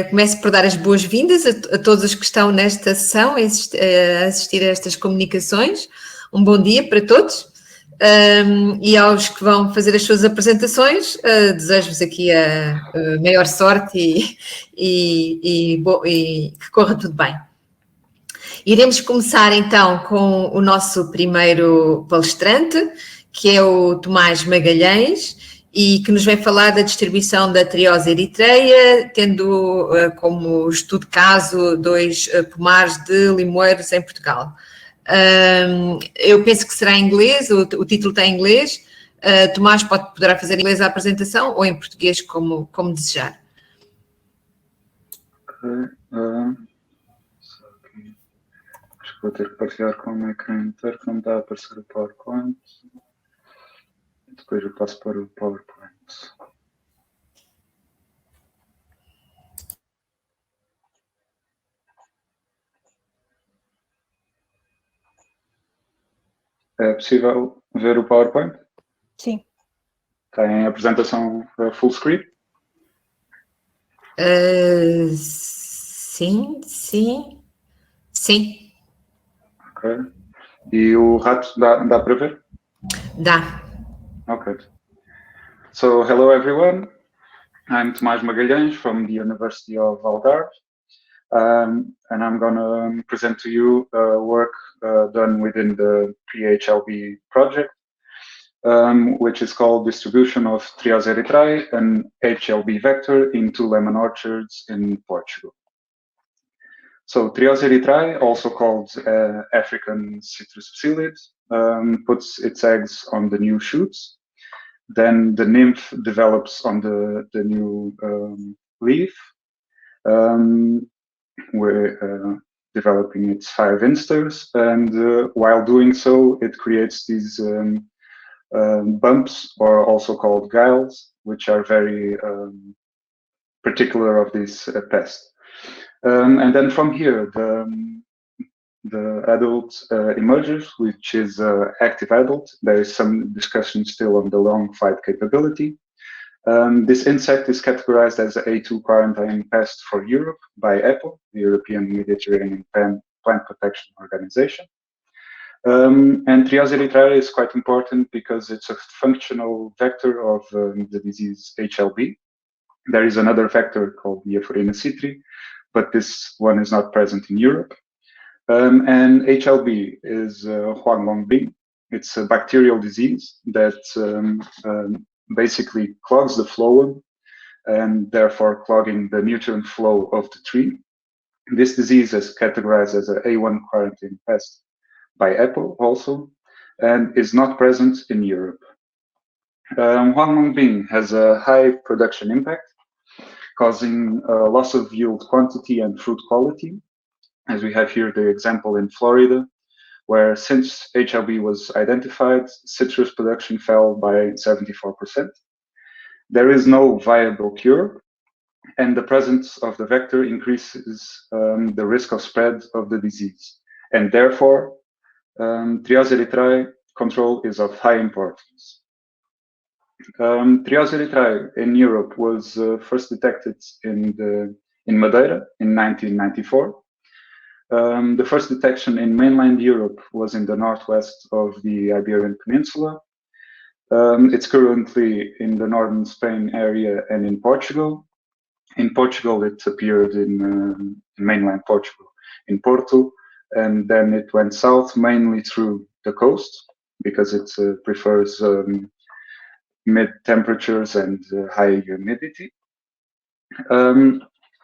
Começo por dar as boas-vindas a todos os que estão nesta sessão a assistir a estas comunicações. Um bom dia para todos. E aos que vão fazer as suas apresentações, desejo-vos aqui a maior sorte e que corra tudo bem. Iremos começar então com o nosso primeiro palestrante, que é o Tomás Magalhães, e que nos vem falar da distribuição da triose eritreia, tendo como estudo de caso 2 pomares de limoeiros em Portugal. Eu penso que será em inglês, o título está em inglês. Tomás poderá fazer em inglês a apresentação ou em português, como desejar. Acho que vou ter que partilhar com o ecrã inteiro, que não está a aparecer o PowerPoint. Depois eu passo para o PowerPoint. É possível ver o PowerPoint? Sim. Tem apresentação full screen? Sim. Ok. E o rato dá para ver? Dá. Okay. So, hello everyone. I'm Tomás Magalhães from the University of Algarve. And I'm going to present to you work done within the PHLB project, which is called Distribution of Triose erythrae, an HLB vector into lemon orchards in Portugal. So Triose erythrae, also called African citrus psyllid, puts its eggs on the new shoots. Then the nymph develops on the new leaf. We're developing its 5 insters, and while doing so, it creates these bumps, or also called guiles, which are very particular of this pest. And then from here, the adult emerges, which is active adult. There is some discussion still on the long fight capability. This insect is categorized as an A2 quarantine pest for Europe by EPO, the European Mediterranean Plant Protection Organization. And Triose erythrae is quite important because it's a functional vector of the disease HLB. There is another vector called the Euphorbia citri, but this one is not present in Europe. And HLB is Huanglongbing. It's a bacterial disease that basically clogs the phloem and therefore clogging the nutrient flow of the tree. This disease is categorized as an A1 quarantine pest by EPO also, and is not present in Europe. Huanglongbing has a high production impact, causing loss of yield quantity and fruit quality, as we have here the example in Florida, where since HLB was identified, citrus production fell by 74%. There is no viable cure, and the presence of the vector increases the risk of spread of the disease. And therefore, Triose erythrae control is of high importance. Triose erythrae in Europe was first detected in Madeira in 1994. The first detection in mainland Europe was in the northwest of the Iberian Peninsula. It's currently in the northern Spain area and in Portugal. In Portugal, it appeared in mainland Portugal, in Porto, and then it went south mainly through the coast because it prefers mid temperatures and high humidity.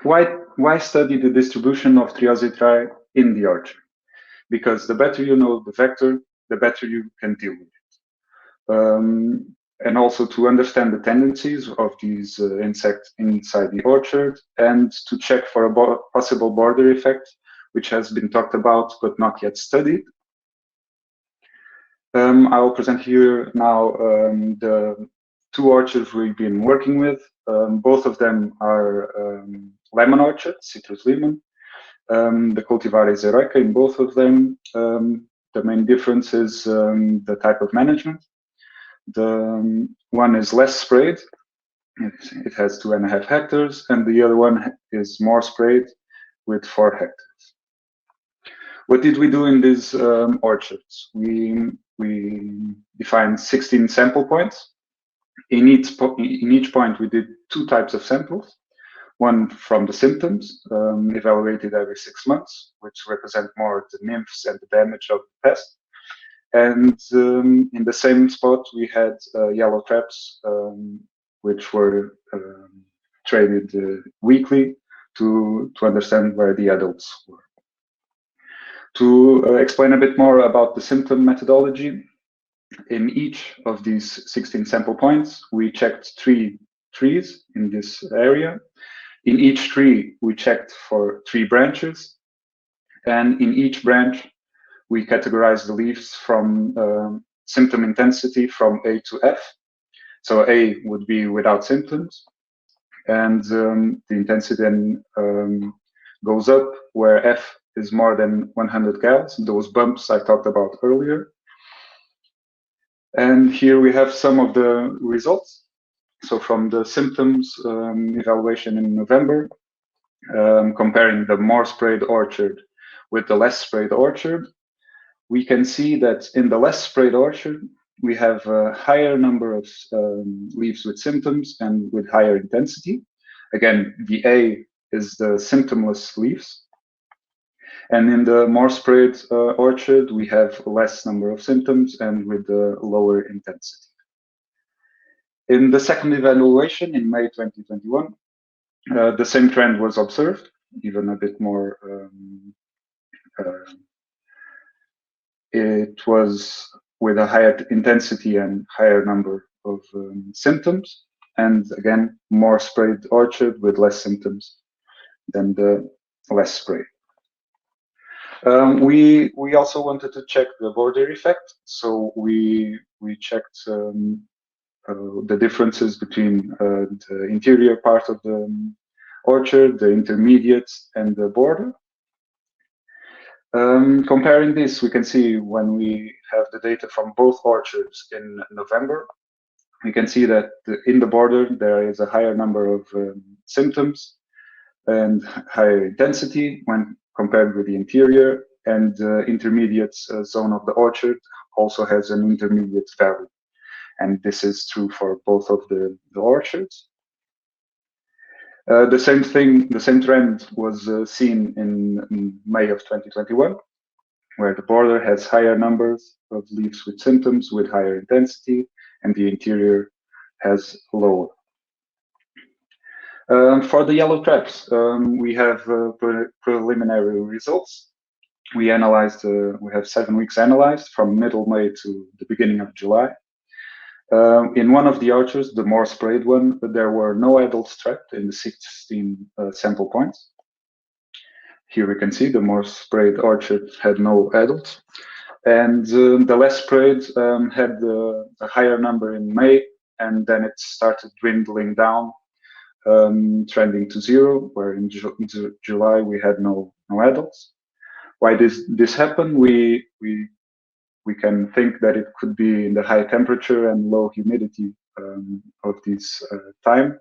Why study the distribution of Triose erythrae in the orchard? Because the better you know the vector, the better you can deal with it. And also to understand the tendencies of these insects inside the orchard, and to check for a possible border effect, which has been talked about but not yet studied. I will present here now the 2 orchards we've been working with. Both of them are lemon orchards, citrus lemon. The cultivar is Eroica in both of them. The main difference is the type of management. The one is less sprayed, It has 2.5 hectares, and the other one is more sprayed with 4 hectares. What did we do in these orchards? We defined 16 sample points. In each point, we did 2 types of samples. One from the symptoms, evaluated every 6 months, which represent more the nymphs and the damage of the pest. And in the same spot, we had yellow traps, which were traded weekly to understand where the adults were. To explain a bit more about the symptom methodology, in each of these 16 sample points, we checked 3 trees in this area. In each tree, we checked for 3 branches, and in each branch, we categorized the leaves from symptom intensity from A to F. So A would be without symptoms, and the intensity then goes up where F is more than 100 gals, those bumps I talked about earlier. And here we have some of the results. So from the symptoms evaluation in November, comparing the more sprayed orchard with the less sprayed orchard, we can see that in the less sprayed orchard, we have a higher number of leaves with symptoms and with higher intensity. Again, the A is the symptomless leaves. And in the more sprayed orchard, we have less number of symptoms and with the lower intensity. In the second evaluation in May 2021, the same trend was observed, even a bit more. It was with a higher intensity and higher number of symptoms, and again, more sprayed orchard with less symptoms than the less sprayed. We also wanted to check the border effect, so we checked the differences between the interior part of the orchard, the intermediate, and the border. Comparing this, we can see when we have the data from both orchards in November, we can see that in the border there is a higher number of symptoms and higher intensity when compared with the interior, and the intermediate zone of the orchard also has an intermediate value. And this is true for both of the orchards. The same trend was seen in May of 2021, where the border has higher numbers of leaves with symptoms with higher intensity, and the interior has lower. For the yellow traps, we have preliminary results. We analyzed, we have 7 weeks analyzed from middle May to the beginning of July. In one of the orchards, the more sprayed one, there were no adults trapped in the 16 sample points. Here we can see the more sprayed orchard had no adults. And the less sprayed had a higher number in May, and then it started dwindling down, trending to 0, where in July we had no adults. Why this happened? We can think that it could be in the high temperature and low humidity of this time.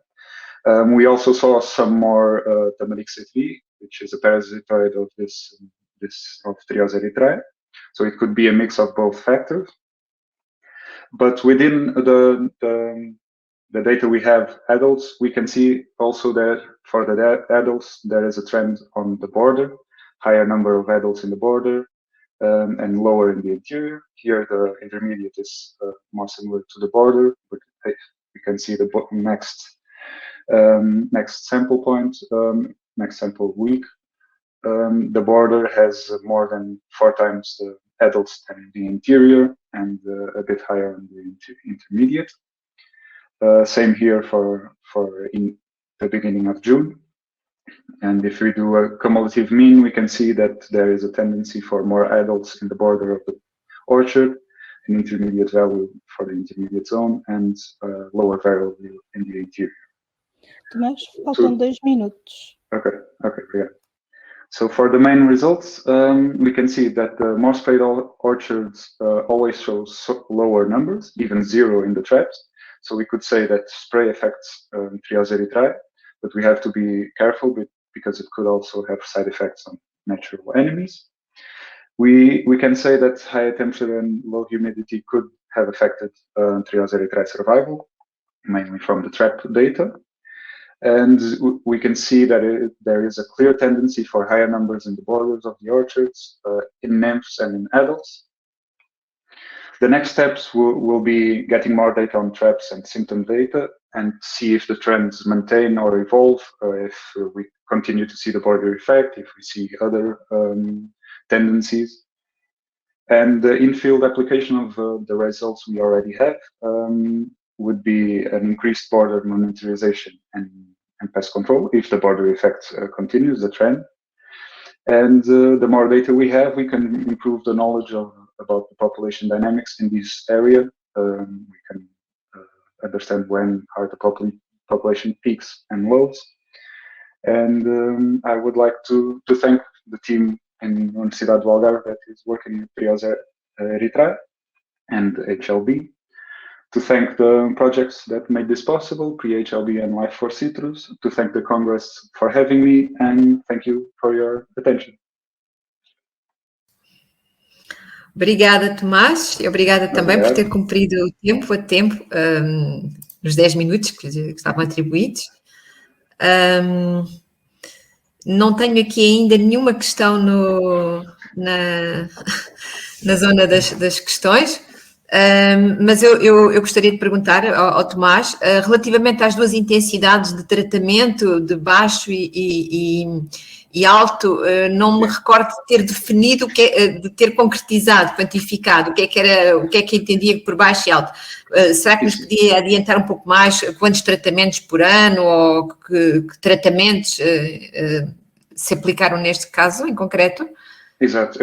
We also saw some more Tamarix ethi, which is a parasitoid of of Trios erythrae. So it could be a mix of both factors. But within the data we have adults, we can see also that for the adults there is a trend on the border, higher number of adults in the border, and lower in the interior. Here the intermediate is more similar to the border, but we can see the next sample point, next sample week. The border has more than 4 times the adults than the interior, and a bit higher on the intermediate. Same here for in the beginning of June. And if we do a cumulative mean, we can see that there is a tendency for more adults in the border of the orchard, an intermediate value for the intermediate zone, and lower value in the interior. Tomás, faltam 2 minutos. Okay, yeah. So for the main results, we can see that the more sprayed orchards always show lower numbers, even 0 in the traps. So we could say that spray affects Trios erythrae, but we have to be careful because it could also have side effects on natural enemies. We can say that high temperature and low humidity could have affected Trios erythrae survival, mainly from the trap data. And we can see that there is a clear tendency for higher numbers in the borders of the orchards, in nymphs and in adults. The next steps will be getting more data on traps and symptom data and see if the trends maintain or evolve, if we continue to see the border effect, if we see other tendencies. And the in-field application of the results we already have would be an increased border monitorization and pest control if the border effect continues the trend. And the more data we have, we can improve the knowledge about the population dynamics in this area. We can understand when are the population peaks and lows. And I would like to thank the team in Universidade do Algarve that is working with Trios erythrae and HLB, to thank the projects that made this possible, Pre-HLB and Life for Citrus, to thank the Congress for having me, and thank you for your attention. Obrigada, Tomás, e obrigada também por ter cumprido o tempo a tempo, nos 10 minutos que estavam atribuídos. Não tenho aqui ainda nenhuma questão na zona das questões, mas eu gostaria de perguntar ao Tomás, relativamente às duas intensidades de tratamento, de baixo e alto, não me recordo de ter definido, de ter concretizado, quantificado, o que é que entendia por baixo e alto. Será que nos podia adiantar um pouco mais quantos tratamentos por ano ou que tratamentos se aplicaram neste caso em concreto? Exato.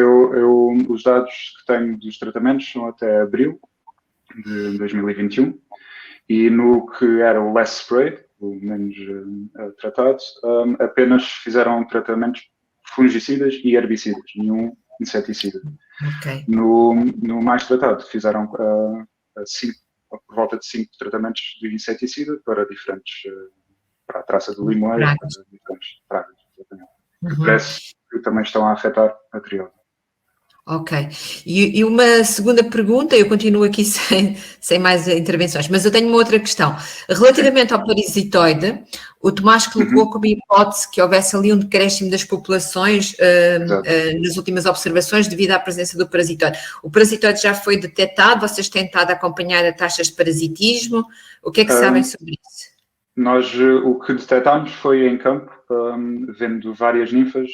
Os dados que tenho dos tratamentos são até abril de 2021 e no que era o less spray, o menos tratado, apenas fizeram tratamentos fungicidas e herbicidas, nenhum inseticida. Okay. No mais tratado fizeram por volta de 5 tratamentos de inseticida para para a traça do limoeiro, para diferentes pragas, que parece que também estão a afetar a triose. Ok. E uma segunda pergunta, eu continuo aqui sem mais intervenções, mas eu tenho uma outra questão. Relativamente ao parasitoide, o Tomás colocou como hipótese que houvesse ali um decréscimo das populações nas últimas observações devido à presença do parasitoide. O parasitoide já foi detectado? Vocês têm tentado acompanhar as taxas de parasitismo? O que é que sabem sobre isso? Nós, o que detectámos foi em campo, vendo várias ninfas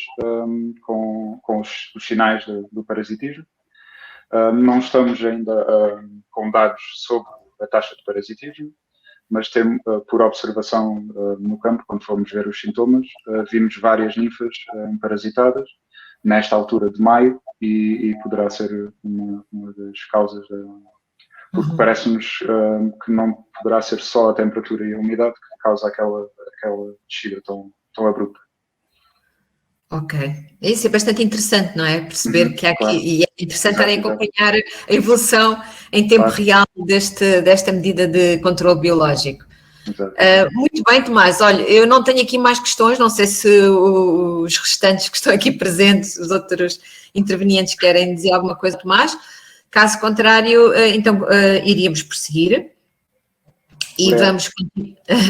com os sinais do parasitismo. Não estamos ainda com dados sobre a taxa de parasitismo, mas por observação no campo, quando fomos ver os sintomas, vimos várias ninfas parasitadas nesta altura de maio e poderá ser uma das causas porque parece-nos que não poderá ser só a temperatura e a umidade que causa aquela descida tão abrupta. Ok. Isso é bastante interessante, não é? Perceber que há aqui, claro. E é interessante estarem a acompanhar a evolução em tempo real desta medida de controle biológico. Muito bem, Tomás. Olha, eu não tenho aqui mais questões, não sei se os restantes que estão aqui presentes, os outros intervenientes querem dizer alguma coisa, Tomás. Caso contrário, então iríamos prosseguir. E vamos...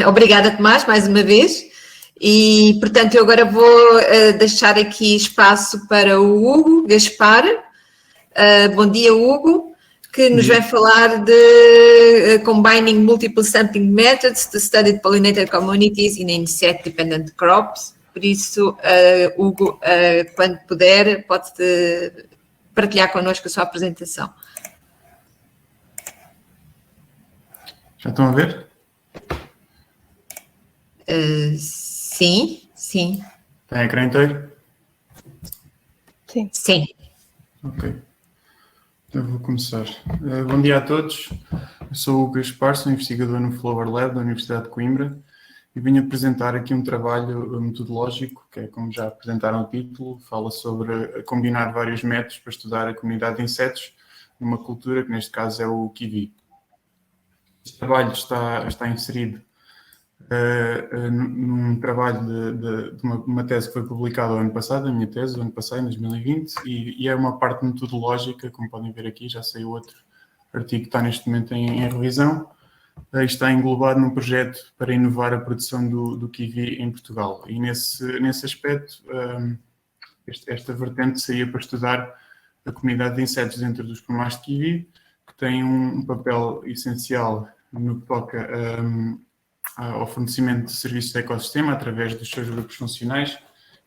Obrigada, Tomás, mais uma vez. E, portanto, eu agora vou deixar aqui espaço para o Hugo Gaspar. Bom dia, Hugo, que nos vai falar de Combining Multiple Sampling Methods to Study Pollinated Communities in Insect-Dependent Crops. Por isso, Hugo, quando puder, pode partilhar connosco a sua apresentação. Já estão a ver? Sim. Tem ecrã inteiro? Sim. Ok. Então vou começar. Bom dia a todos. Eu sou o Hugo Gaspar, sou investigador no Flower Lab da Universidade de Coimbra e vim apresentar aqui um trabalho metodológico, que é como já apresentaram o título, fala sobre combinar vários métodos para estudar a comunidade de insetos numa cultura que neste caso é o kiwi. Este trabalho está inserido num trabalho de uma tese que foi publicada o ano passado, a minha tese, o ano passado, em 2020, e é uma parte metodológica, como podem ver aqui, já saiu outro artigo que está neste momento em revisão, está englobado num projeto para inovar a produção do kiwi em Portugal. E nesse aspecto, esta vertente seria para estudar a comunidade de insetos dentro dos pomares de kiwi, que tem um papel essencial no que toca ao fornecimento de serviços de ecossistema através dos seus grupos funcionais,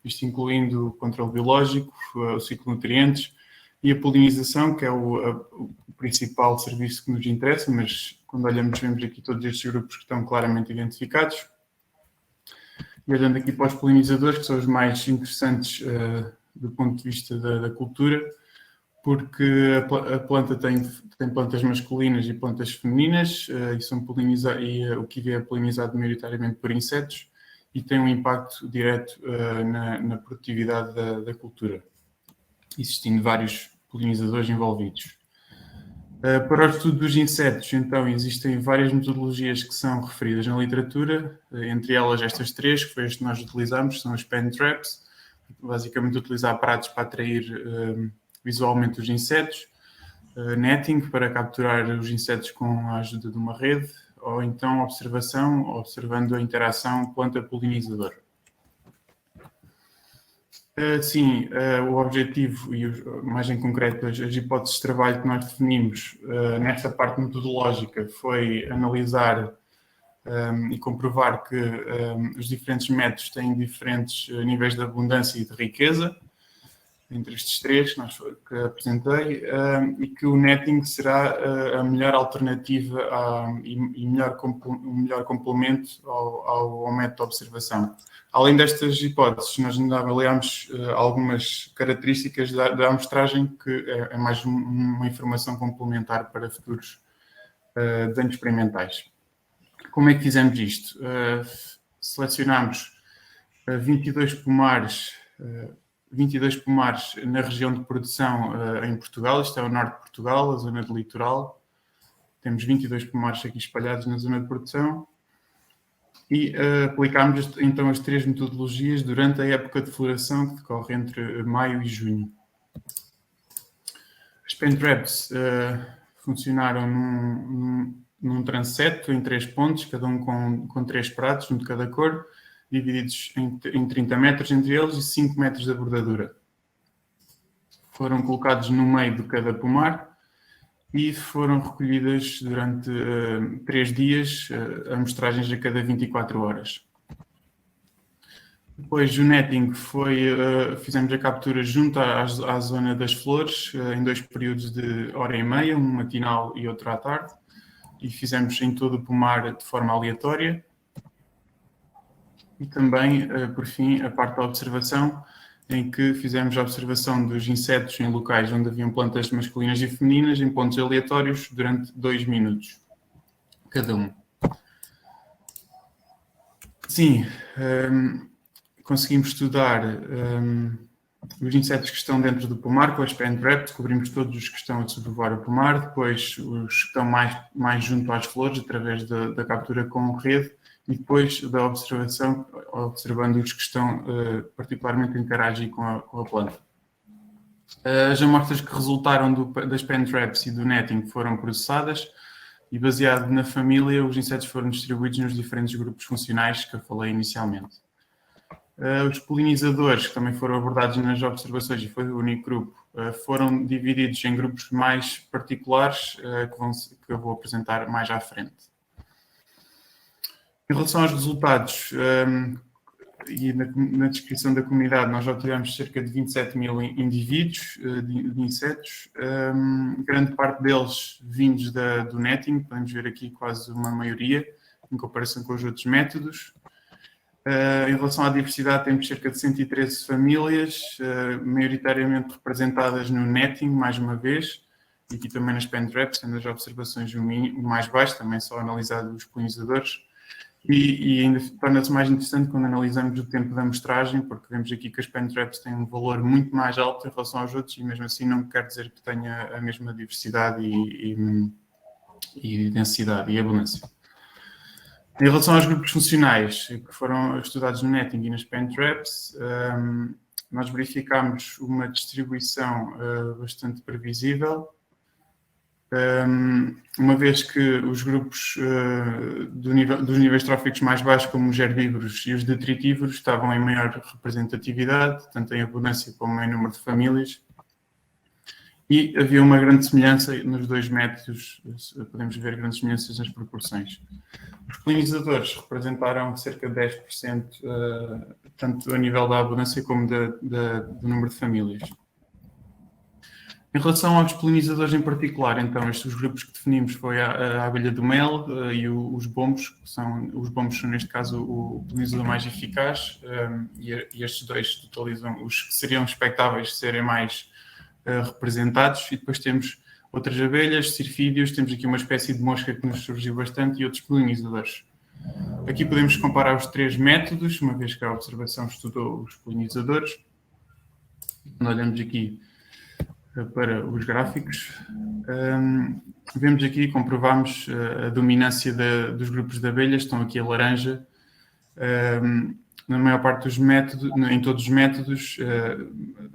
isto incluindo o controle biológico, o ciclo de nutrientes e a polinização, que é o principal serviço que nos interessa, mas quando olhamos, vemos aqui todos estes grupos que estão claramente identificados. E olhando aqui para os polinizadores, que são os mais interessantes do ponto de vista da cultura, porque a planta tem plantas masculinas e plantas femininas, e o kiwi é polinizado maioritariamente por insetos e tem um impacto direto na produtividade da cultura, existindo vários polinizadores envolvidos. Para o estudo dos insetos, então, existem várias metodologias que são referidas na literatura, entre elas estas três, que foi as que nós utilizamos, são as pen traps, basicamente utilizar aparatos para atrair visualmente os insetos, netting para capturar os insetos com a ajuda de uma rede, ou então observando a interação planta-polinizador. Sim, o objetivo e mais em concreto as hipóteses de trabalho que nós definimos nesta parte metodológica foi analisar e comprovar que os diferentes métodos têm diferentes níveis de abundância e de riqueza, entre estes três que apresentei, e que o netting será a melhor alternativa e o melhor complemento ao método de observação. Além destas hipóteses, nós ainda avaliámos algumas características da amostragem, que é mais uma informação complementar para futuros desenhos experimentais. Como é que fizemos isto? Selecionámos 22 pomares na região de produção em Portugal, isto é o norte de Portugal, a zona de litoral. Temos 22 pomares aqui espalhados na zona de produção e aplicámos então as três metodologias durante a época de floração que decorre entre maio e junho. As pen traps funcionaram num transeto em 3 pontos, cada um com 3 pratos, um de cada cor, divididos em 30 metros entre eles e 5 metros de bordadura. Foram colocados no meio de cada pomar e foram recolhidas durante 3 dias, amostragens a cada 24 horas. Depois o netting fizemos a captura junto à zona das flores, em 2 períodos de hora e meia, um matinal e outro à tarde, e fizemos em todo o pomar de forma aleatória. E também, por fim, a parte da observação, em que fizemos a observação dos insetos em locais onde haviam plantas masculinas e femininas, em pontos aleatórios, durante 2 minutos, cada um. Sim, conseguimos estudar os insetos que estão dentro do pomar com as pen traps, cobrimos todos os que estão a sobrevoar o pomar, depois os que estão mais junto às flores, através da captura com rede, e depois da observação, observando os que estão particularmente a interagir com a planta. As amostras que resultaram das pen traps e do netting foram processadas e, baseado na família, os insetos foram distribuídos nos diferentes grupos funcionais que eu falei inicialmente. Os polinizadores, que também foram abordados nas observações e foi o único grupo, foram divididos em grupos mais particulares que eu vou apresentar mais à frente. Em relação aos resultados e na descrição da comunidade, nós já tivemos cerca de 27 mil indivíduos de insetos, grande parte deles vindos do netting, podemos ver aqui quase uma maioria, em comparação com os outros métodos. Em relação à diversidade, temos cerca de 113 famílias, maioritariamente representadas no netting, mais uma vez, e aqui também nas pen traps, sendo as observações o mais baixo, também só analisado os polinizadores. E ainda torna-se mais interessante quando analisamos o tempo da amostragem, porque vemos aqui que as pen traps têm um valor muito mais alto em relação aos outros, e mesmo assim não quer dizer que tenha a mesma diversidade e densidade e abundância. Em relação aos grupos funcionais que foram estudados no netting e nas pen traps, nós verificámos uma distribuição bastante previsível, uma vez que os grupos dos níveis tróficos mais baixos, como os herbívoros e os detritívoros, estavam em maior representatividade, tanto em abundância como em número de famílias. E havia uma grande semelhança nos dois métodos, podemos ver grandes semelhanças nas proporções. Os polinizadores representaram cerca de 10%, tanto a nível da abundância como do número de famílias. Em relação aos polinizadores em particular, então, estes grupos que definimos foi a abelha do mel e os bombos, que são, os bombos são, neste caso, o polinizador mais eficaz, e estes dois totalizam os que seriam expectáveis de serem mais representados, e depois temos outras abelhas, cirfídeos, temos aqui uma espécie de mosca que nos surgiu bastante e outros polinizadores. Aqui podemos comparar os três métodos, uma vez que a observação estudou os polinizadores. Quando olhamos aqui para os gráficos, vemos aqui, comprovamos a dominância dos grupos de abelhas, estão aqui a laranja, na maior parte dos métodos, em todos os métodos,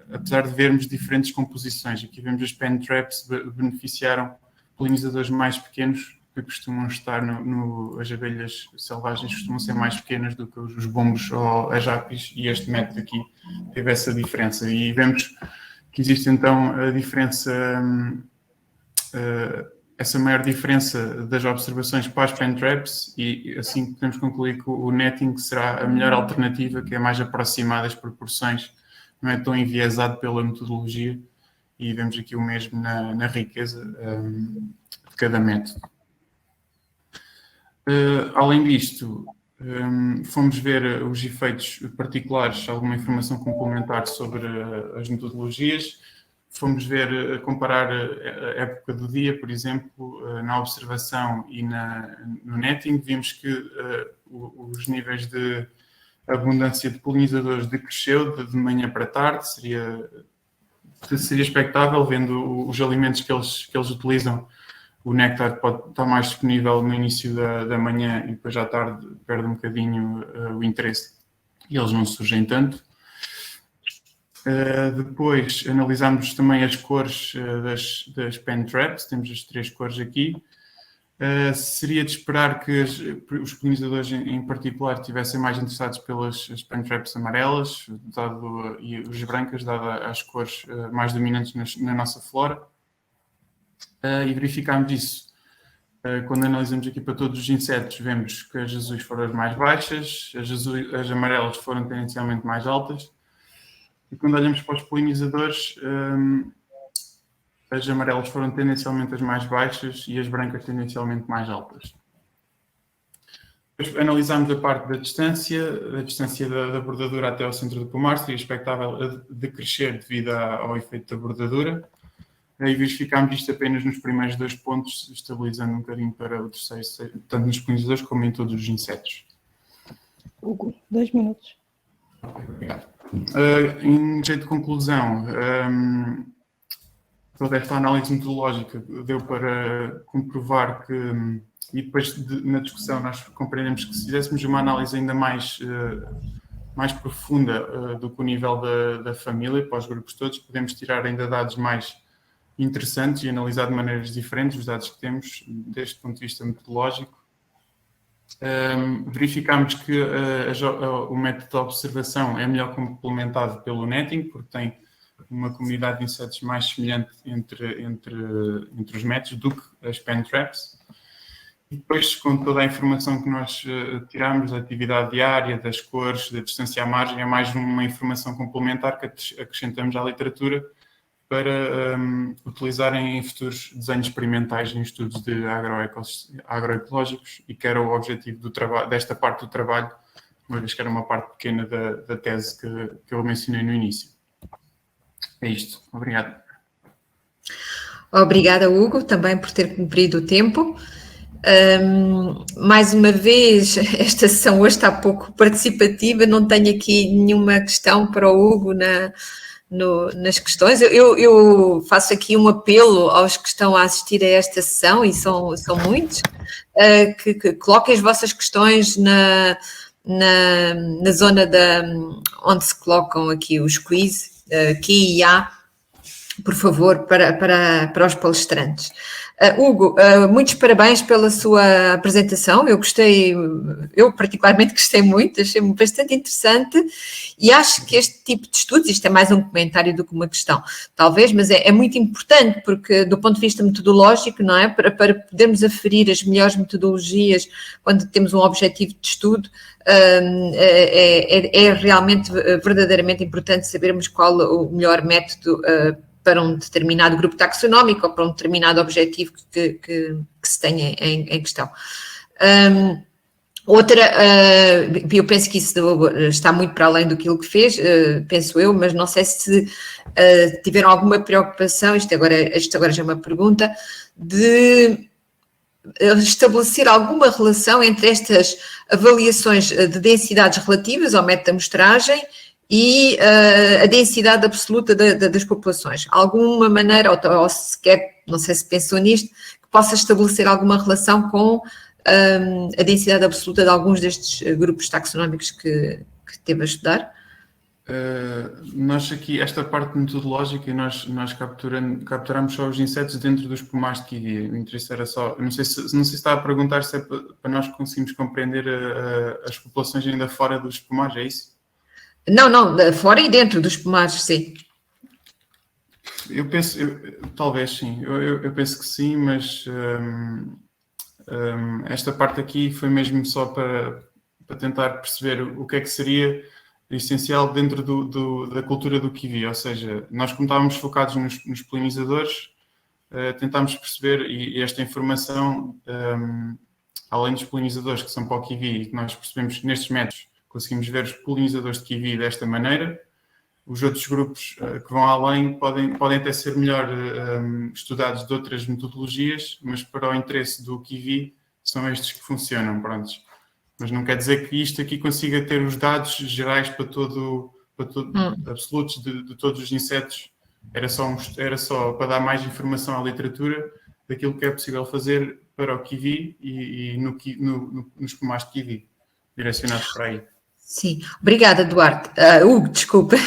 apesar de vermos diferentes composições. Aqui vemos as pen traps beneficiaram polinizadores mais pequenos, que costumam estar as abelhas selvagens costumam ser mais pequenas do que os bombos ou as apis, e este método aqui teve essa diferença. E vemos que existe então a diferença, essa maior diferença das observações para as pen traps, e assim podemos concluir que o netting será a melhor alternativa, que é mais aproximada às proporções, não é tão enviesado pela metodologia, e vemos aqui o mesmo na riqueza de cada método. Além disto, fomos ver os efeitos particulares, alguma informação complementar sobre as metodologias. Fomos ver, comparar a época do dia, por exemplo, na observação e no netting. Vimos que os níveis de abundância de polinizadores decresceu de manhã para tarde. Seria expectável, vendo os alimentos que eles utilizam. O néctar pode estar mais disponível no início da manhã e depois à tarde perde um bocadinho o interesse e eles não surgem tanto. Depois analisámos também as cores das pen traps, temos as três cores aqui. Seria de esperar que os polinizadores em particular estivessem mais interessados pelas pen traps amarelas e as brancas, dadas as cores mais dominantes na nossa flora. E verificámos isso. Quando analisamos aqui para todos os insetos, vemos que as azuis foram as mais baixas, as amarelas foram tendencialmente mais altas. E quando olhamos para os polinizadores, as amarelas foram tendencialmente as mais baixas e as brancas tendencialmente mais altas. Depois analisámos a parte da distância da bordadura até ao centro do pomar, seria expectável decrescer devido ao efeito da bordadura. E verificámos isto apenas nos primeiros 2 pontos, estabilizando um bocadinho para o terceiro, tanto nos polinizadores como em todos os insetos. Hugo, 2 minutos. Obrigado. Em jeito de conclusão, toda esta análise metodológica deu para comprovar que, e depois na discussão nós compreendemos que se fizéssemos uma análise ainda mais profunda do que o nível da família, para os grupos todos, podemos tirar ainda dados mais interessantes e analisar de maneiras diferentes os dados que temos deste ponto de vista metodológico. Verificámos que o método de observação é melhor complementado pelo netting, porque tem uma comunidade de insetos mais semelhante entre os métodos do que as pen traps. E depois, com toda a informação que nós tiramos da atividade diária, das cores, da distância à margem, é mais uma informação complementar que acrescentamos à literatura para utilizarem em futuros desenhos experimentais em estudos de agroecológicos, e que era o objetivo desta parte do trabalho, uma vez que era uma parte pequena da tese que eu mencionei no início. É isto. Obrigado. Obrigada, Hugo, também por ter cumprido o tempo. Mais uma vez, esta sessão hoje está pouco participativa, não tenho aqui nenhuma questão para o Hugo nas questões. Eu faço aqui um apelo aos que estão a assistir a esta sessão, e são muitos, que coloquem as vossas questões na zona onde se colocam aqui os quiz, Q&A, por favor, para os palestrantes. Hugo, muitos parabéns pela sua apresentação. Eu particularmente gostei muito, achei-me bastante interessante, e acho que este tipo de estudos, isto é mais um comentário do que uma questão, talvez, mas é muito importante, porque do ponto de vista metodológico, não é? Para podermos aferir as melhores metodologias quando temos um objetivo de estudo, é realmente, verdadeiramente importante sabermos qual o melhor método para um determinado grupo taxonómico ou para um determinado objetivo que se tenha em questão. Eu penso que isso está muito para além do que fez, penso eu, mas não sei se tiveram alguma preocupação, isto agora já é uma pergunta, de estabelecer alguma relação entre estas avaliações de densidades relativas ao método de amostragem e a densidade absoluta das populações. Alguma maneira, ou sequer, não sei se pensou nisto, que possa estabelecer alguma relação com a densidade absoluta de alguns destes grupos taxonómicos que teve a estudar? Nós aqui, esta parte metodológica, nós capturamos só os insetos dentro dos pomares de kiwi. O interesse era só, não sei se está a perguntar se é para nós conseguirmos compreender as populações ainda fora dos pomares, é isso? Não, fora e dentro dos pomares, sim. Eu penso, talvez sim, eu penso que sim, mas esta parte aqui foi mesmo só para tentar perceber o que é que seria essencial dentro da cultura do kiwi, ou seja, nós como estávamos focados nos polinizadores, tentámos perceber, e esta informação, além dos polinizadores que são para o kiwi e que nós percebemos que nestes métodos conseguimos ver os polinizadores de kiwi desta maneira, os outros grupos que vão além podem até ser melhor estudados de outras metodologias, mas para o interesse do kiwi são estes que funcionam, prontos. Mas não quer dizer que isto aqui consiga ter os dados gerais para todo absolutos de todos os insetos. Era só para dar mais informação à literatura daquilo que é possível fazer para o kiwi e nos pomares de kiwi, direcionados para aí. Sim, obrigada, Duarte. Hugo, desculpa.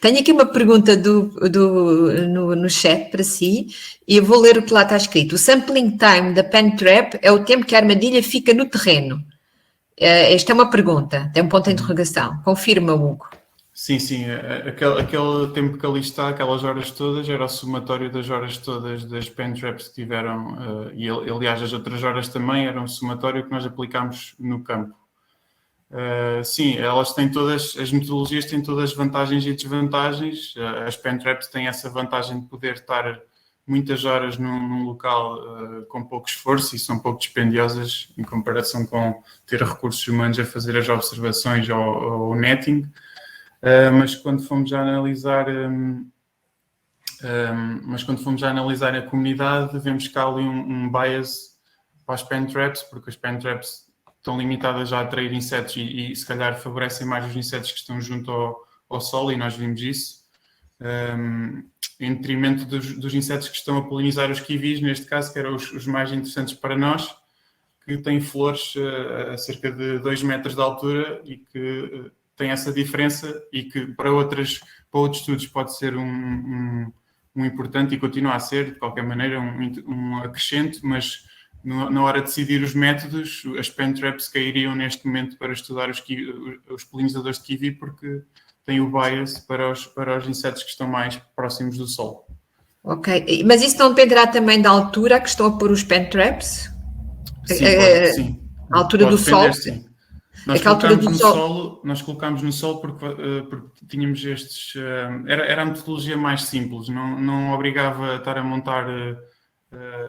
Tenho aqui uma pergunta no chat para si, e eu vou ler o que lá está escrito. O sampling time da pen trap é o tempo que a armadilha fica no terreno. Esta é uma pergunta, tem um ponto de interrogação. Confirma, Hugo. Sim. Aquele tempo que ali está, aquelas horas todas, era o somatório das horas todas das pen traps que tiveram, e aliás as outras horas também eram um somatório que nós aplicámos no campo. Sim, elas têm todas, as metodologias têm todas vantagens e desvantagens. As pen traps têm essa vantagem de poder estar muitas horas num local com pouco esforço e são pouco dispendiosas em comparação com ter recursos humanos a fazer as observações ou o netting. Mas quando fomos a analisar a comunidade, vemos que há ali um bias para as pen traps, porque as pen traps estão limitadas a atrair insetos e se calhar favorecem mais os insetos que estão junto ao solo, e nós vimos isso, em detrimento dos insetos que estão a polinizar os kiwis, neste caso, que eram os mais interessantes para nós, que têm flores a cerca de 2 metros de altura e que têm essa diferença, e que para outros estudos pode ser um importante, e continua a ser, de qualquer maneira, um acrescente, mas na hora de decidir os métodos, as pen traps cairiam neste momento para estudar os polinizadores de kiwi, porque têm o bias para os insetos que estão mais próximos do sol. Ok, mas isso não dependerá também da altura a que estão a pôr os pen traps? Sim. A altura do sol? Sim. Nós colocámos no sol porque tínhamos estes... Era a metodologia mais simples, não obrigava a estar a montar...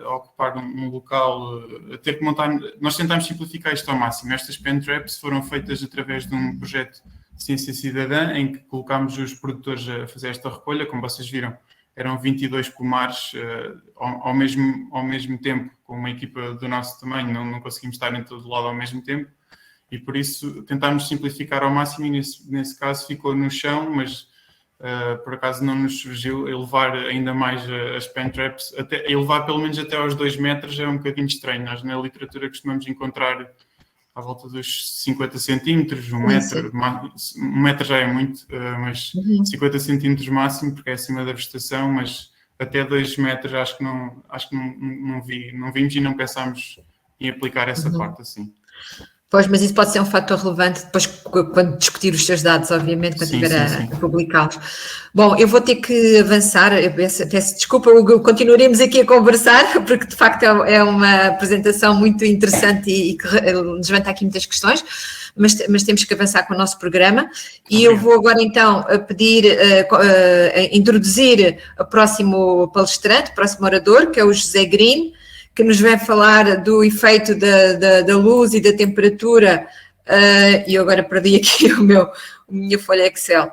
a ocupar um local, a ter que montar... Nós tentámos simplificar isto ao máximo. Estas pen traps foram feitas através de um projeto de ciência cidadã, em que colocámos os produtores a fazer esta recolha. Como vocês viram, eram 22 pomares ao mesmo tempo, com uma equipa do nosso tamanho, não conseguimos estar em todo lado ao mesmo tempo, e por isso tentámos simplificar ao máximo, e nesse caso ficou no chão, mas por acaso não nos surgiu elevar ainda mais as pen traps, elevar pelo menos até aos 2 metros é um bocadinho estranho. Nós na literatura costumamos encontrar à volta dos 50 centímetros, um metro. Um metro já é muito, mas 50 centímetros máximo, porque é acima da vegetação, mas até 2 metros acho que não vimos e não pensámos em aplicar essa parte assim. Pois, mas isso pode ser um fator relevante depois quando discutir os seus dados, obviamente, quando estiver a publicá-los. Bom, eu vou ter que avançar, eu peço desculpa, Hugo, continuaremos aqui a conversar, porque de facto é uma apresentação muito interessante e que levanta aqui muitas questões, mas temos que avançar com o nosso programa. E eu vou agora então pedir, introduzir o próximo palestrante, o próximo orador, que é o José Green, que nos vai falar do efeito da luz e da temperatura, e eu agora perdi aqui a minha folha Excel.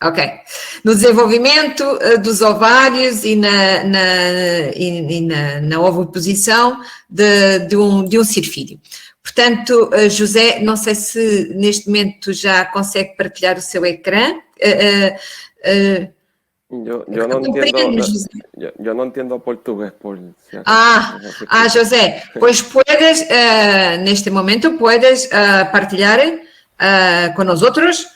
Ok. No desenvolvimento dos ovários e na ovoposição de um cirfídeo. Portanto, José, não sei se neste momento já consegue partilhar o seu ecrã. Yo no entiendo portugués, por si acaso. José, pues puedes, neste momento, puedes partilhar con nosotros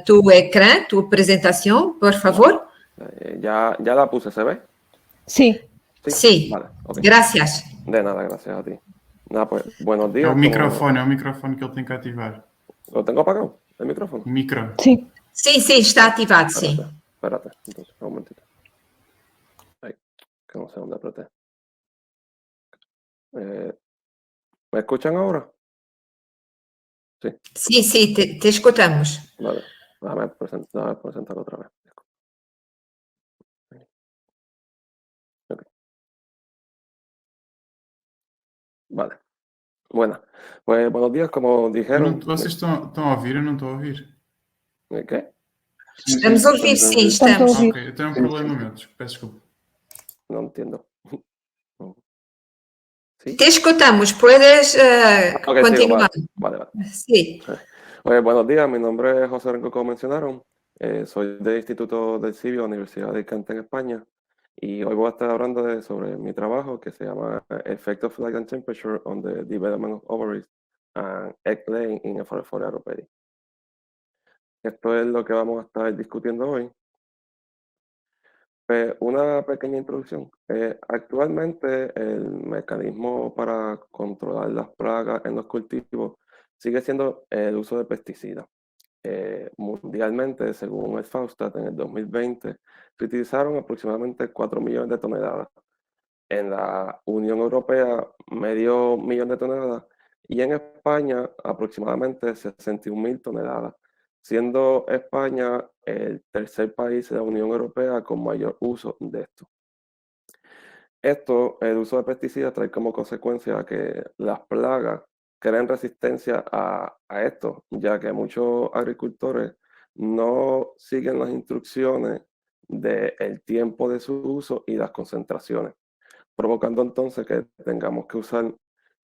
tu ecrã, tu presentación, por favor. Ya la puse, ¿se ve? Sí. Sí, vale, okay. Gracias. De nada, gracias a ti. Nada, pues, buenos días. É o microfone que ele tem que ativar. ¿Lo tengo apagado, el micrófono? Micro. Sí. Sí, está ativado, sí. Espérate, entonces, un momentito. Ay, que no sé dónde apreté. ¿Me escuchan ahora? Sí. Sí, te escuchamos. Vale, déjame presentar otra vez. Okay. Vale. Bueno, pues buenos días, como dijeron. Vocês estão a ouvir? Eu não estou a ouvir. ¿Qué? Estamos a ouvir, sim, estamos. Ok, eu tenho um problema meu, peço desculpa. No entiendo. ¿Sí? Te escuchamos, puedes continuar. Vale. Sí. Buenos días, mi nombre es José Renco, como mencionaron. Soy del Instituto del CIVIO, Universidad de Alicante, en España. Y hoy voy a estar hablando sobre mi trabajo que se llama Effect of Light and Temperature on the Development of Ovaries and Egg Laying in Euphorbia aeropedi. Esto es lo que vamos a estar discutiendo hoy. Una pequeña introducción. Actualmente el mecanismo para controlar las plagas en los cultivos sigue siendo el uso de pesticidas. Mundialmente, según el FAUSTAT, en el 2020 se utilizaron aproximadamente 4 millones de toneladas. En la Unión Europea, medio millón de toneladas. Y en España, aproximadamente 61.000 toneladas, siendo España el tercer país de la Unión Europea con mayor uso de esto. El uso de pesticidas trae como consecuencia que las plagas creen resistencia a esto, ya que muchos agricultores no siguen las instrucciones del tiempo de su uso y las concentraciones, provocando entonces que tengamos que usar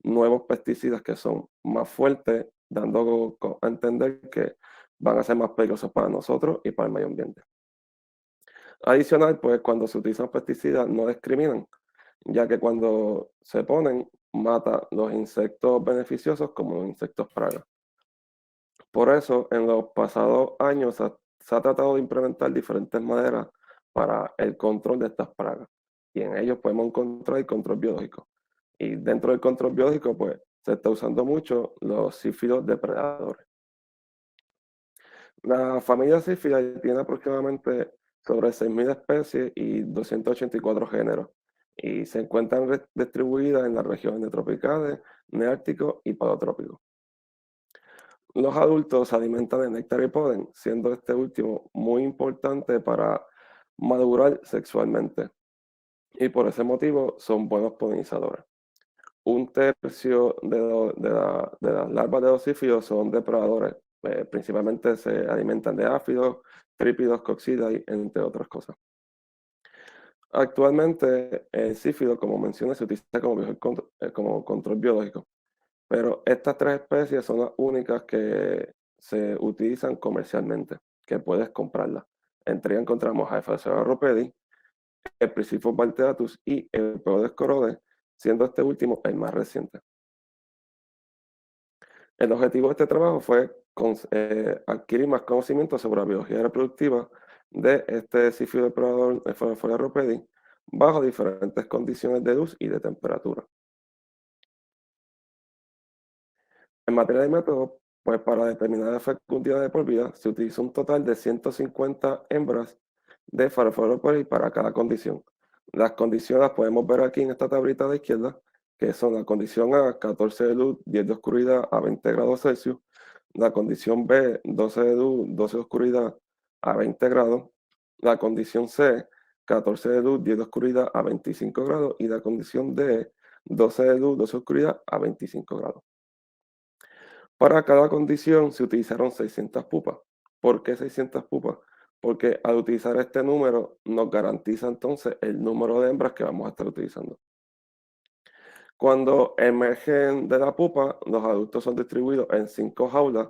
nuevos pesticidas que son más fuertes, dando a entender que van a ser más peligrosos para nosotros y para el medio ambiente. Adicional, pues cuando se utilizan pesticidas no discriminan, ya que cuando se ponen, mata los insectos beneficiosos como los insectos plagas. Por eso, en los pasados años se ha tratado de implementar diferentes maneras para el control de estas plagas. Y en ellos podemos encontrar el control biológico. Y dentro del control biológico, pues, se está usando mucho los sífidos depredadores. La familia sífida tiene aproximadamente sobre 6.000 especies y 284 géneros. Y se encuentran distribuidas en las regiones de tropicales, neárticos y palotrópicos. Los adultos se alimentan de néctar y polen, siendo este último muy importante para madurar sexualmente. Y por ese motivo son buenos polinizadores. Un tercio de las larvas de los sífidos son depredadores. Principalmente se alimentan de áfidos, trípidos, coccidae, entre otras cosas. Actualmente, el sífido, como mencioné, se utiliza como control biológico. Pero estas 3 especies son las únicas que se utilizan comercialmente, que puedes comprarlas. Entre ellas encontramos a Ephesonia ropedi, el Priscifus valteatus y el Peodes corode, siendo este último el más reciente. El objetivo de este trabajo fue adquirir más conocimiento sobre la biología reproductiva de este sífilo depredador Ephesonia ropedi bajo diferentes condiciones de luz y de temperatura. En materia de método, pues para determinar la fecundidad de por vida se utilizó un total de 150 hembras de Phaerophyllus para cada condición. Las condiciones las podemos ver aquí en esta tablita de la izquierda, que son la condición A, 14 de luz, 10 de oscuridad a 20 grados Celsius, la condición B, 12 de luz, 12 de oscuridad a 20 grados, la condición C, 14 de luz, 10 de oscuridad a 25 grados y la condición D, 12 de luz, 12 de oscuridad a 25 grados. Para cada condición se utilizaron 600 pupas. ¿Por qué 600 pupas? Porque al utilizar este número nos garantiza entonces el número de hembras que vamos a estar utilizando. Cuando emergen de la pupa, los adultos son distribuidos en 5 jaulas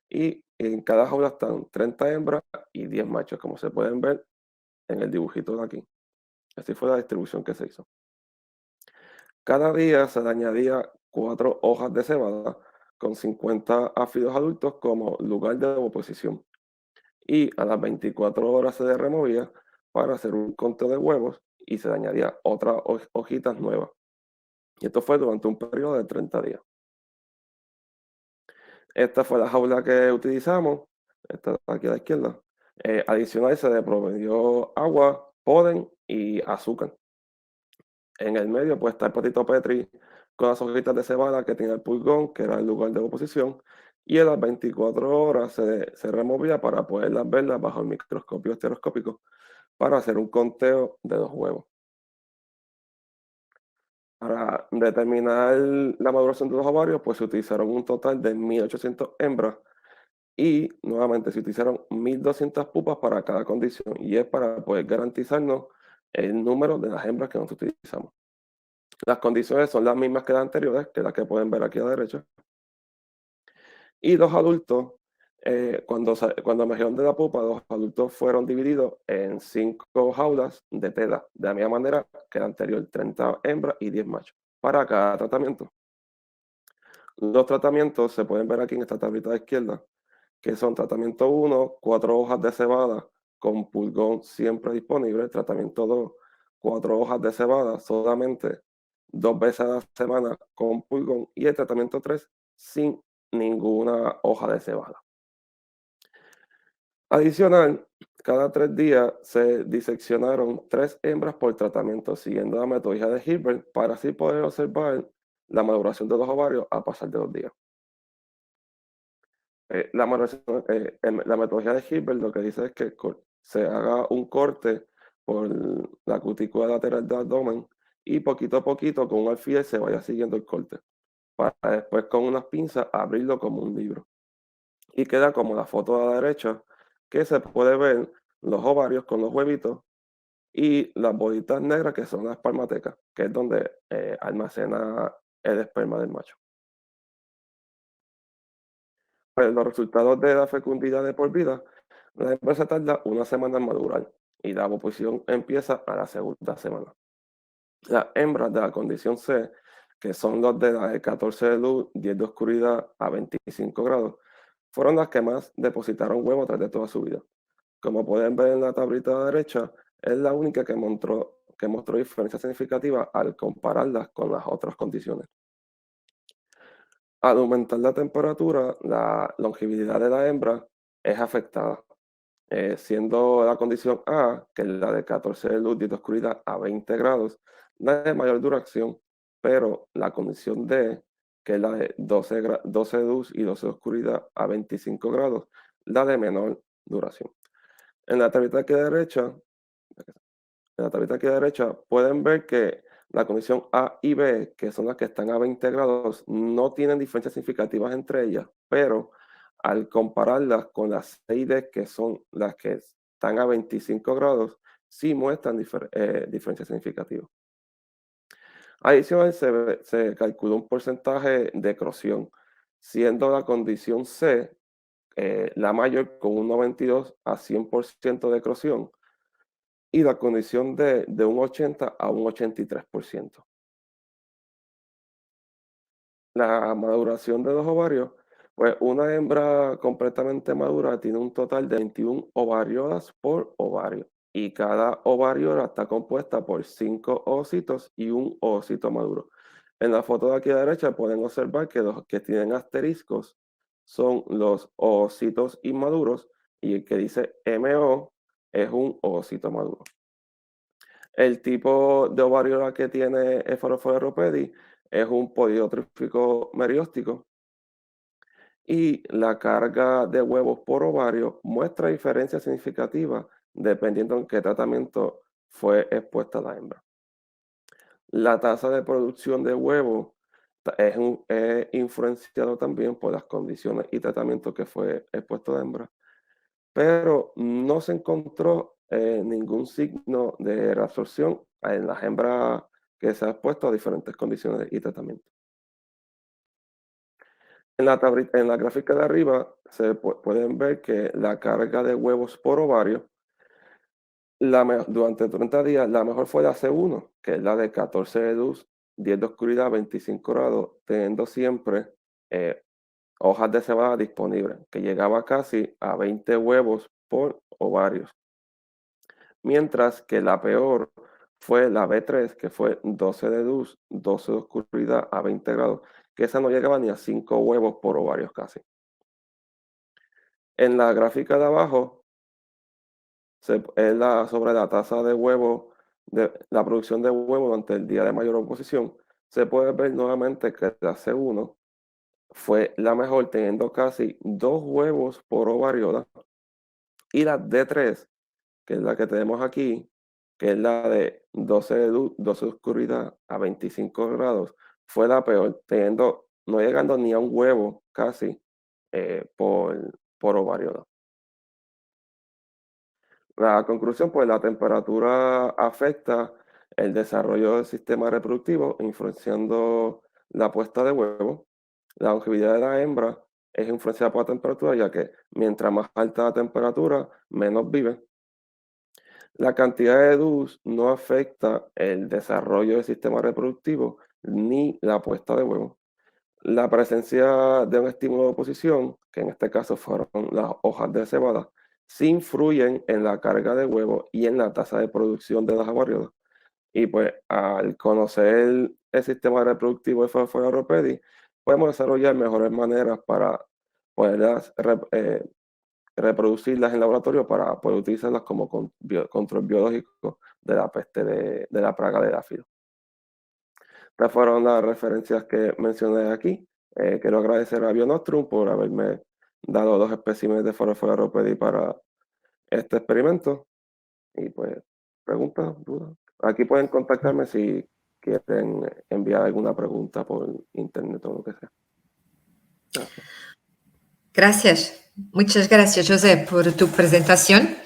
y en cada jaula están 30 hembras y 10 machos, como se pueden ver en el dibujito de aquí. Así fue la distribución que se hizo. Cada día se le añadía 4 hojas de cebada con 50 áfidos adultos como lugar de oposición. Y a las 24 horas se le removía para hacer un conteo de huevos y se le añadía otras hojitas nuevas. Y esto fue durante un periodo de 30 días. Esta fue la jaula que utilizamos, esta aquí a la izquierda. Adicional se le proveyó agua, polen y azúcar. En el medio pues está el patito Petri con las hojitas de cebada que tenía el pulgón, que era el lugar de oposición, y a las 24 horas se removía para poderlas verlas bajo el microscopio estereoscópico para hacer un conteo de los huevos. Para determinar la maduración de los ovarios, pues se utilizaron un total de 1.800 hembras y nuevamente se utilizaron 1.200 pupas para cada condición y es para poder garantizarnos el número de las hembras que nos utilizamos. Las condiciones son las mismas que las anteriores, que las que pueden ver aquí a la derecha. Y los adultos, cuando emergieron de la pupa, los adultos fueron divididos en 5 jaulas de tela, de la misma manera que la anterior, 30 hembras y 10 machos, para cada tratamiento. Los tratamientos se pueden ver aquí en esta tablita de izquierda, que son tratamiento 1, 4 hojas de cebada con pulgón siempre disponible, tratamiento 2, 4 hojas de cebada solamente 2 veces a la semana con pulgón y el tratamiento 3 sin ninguna hoja de cebada. Adicional, cada 3 días se diseccionaron 3 hembras por tratamiento siguiendo la metodología de Hilbert para así poder observar la maduración de los ovarios a pasar de los días. La metodología de Hilbert lo que dice es que se haga un corte por la cutícula lateral del abdomen y poquito a poquito con un alfiler se vaya siguiendo el corte para después con unas pinzas abrirlo como un libro. Y queda como la foto de la derecha que se puede ver los ovarios con los huevitos y las bolitas negras que son las espermatecas, que es donde almacena el esperma del macho. Pues los resultados de la fecundidad de por vida, la hembra se tarda una semana en madurar y la oposición empieza a la segunda semana. Las hembras de la condición C, que son los de la de 14 de luz, 10 de oscuridad a 25 grados, fueron las que más depositaron huevo a través de toda su vida. Como pueden ver en la tablita de la derecha, es la única que mostró diferencias significativas al compararlas con las otras condiciones. Al aumentar la temperatura, la longevidad de la hembra es afectada, siendo la condición A, que es la de 14 de luz, 10 de oscuridad a 20 grados, la de mayor duración, pero la condición D, que es la de 12 de luz y 12 de oscuridad a 25 grados, la de menor duración. En la tablita aquí a la derecha, pueden ver que la condición A y B, que son las que están a 20 grados, no tienen diferencias significativas entre ellas, pero al compararlas con las C y D, que son las que están a 25 grados, sí muestran diferencias significativas. Adicional, se calculó un porcentaje de eclosión, siendo la condición C la mayor con un 92 a 100% de eclosión y la condición D de un 80 a un 83%. La maduración de los ovarios, pues una hembra completamente madura tiene un total de 21 ovariolas por ovario y cada ovariola está compuesta por 5 ovocitos y un ovocito maduro. En la foto de aquí a la derecha pueden observar que los que tienen asteriscos son los ovocitos inmaduros y el que dice MO es un ovocito maduro. El tipo de ovariola que tiene Sphaerophora ropedi es un polidotrófico merióstico y la carga de huevos por ovario muestra diferencias significativas dependiendo en qué tratamiento fue expuesta la hembra. La tasa de producción de huevos es influenciado también por las condiciones y tratamiento que fue expuesto la hembra, pero no se encontró ningún signo de reabsorción en las hembras que se ha expuesto a diferentes condiciones y tratamientos. En la gráfica de arriba pueden ver que la carga de huevos por ovario durante 30 días, la mejor fue la C1, que es la de 14 de luz, 10 de oscuridad, 25 grados, teniendo siempre hojas de cebada disponibles, que llegaba casi a 20 huevos por ovarios. Mientras que la peor fue la B3, que fue 12 de luz, 12 de oscuridad a 20 grados, que esa no llegaba ni a 5 huevos por ovarios casi. En la gráfica de abajo, es sobre la tasa de huevo, de la producción de huevo durante el día de mayor oposición. Se puede ver nuevamente que la C1 fue la mejor, teniendo casi 2 huevos por ovariola. Y la D3, que es la que tenemos aquí, que es la de 12 de luz, 12 de oscuridad a 25 grados, fue la peor, no llegando ni a un huevo casi por ovariola. La conclusión, pues la temperatura afecta el desarrollo del sistema reproductivo, influenciando la puesta de huevo. La longevidad de la hembra es influenciada por la temperatura, ya que mientras más alta la temperatura, menos vive. La cantidad de luz no afecta el desarrollo del sistema reproductivo ni la puesta de huevo. La presencia de un estímulo de oposición, que en este caso fueron las hojas de cebada, sí influyen en la carga de huevo y en la tasa de producción de las ovariolas. Y pues al conocer el sistema reproductivo de Sphaerophora ropedi, podemos desarrollar mejores maneras para poderlas reproducirlas en laboratorio para poder utilizarlas como control biológico de la peste de la plaga del áfido. Estas fueron las referencias que mencioné aquí. Quiero agradecer a Bionostrum por haberme dado 2 especímenes de Sphaerophora ropedi para este experimento. Y pues, preguntas, dudas. Aquí pueden contactarme si quieren enviar alguna pregunta por internet o lo que sea. Gracias. Gracias. Muchas gracias, José, por tu presentación.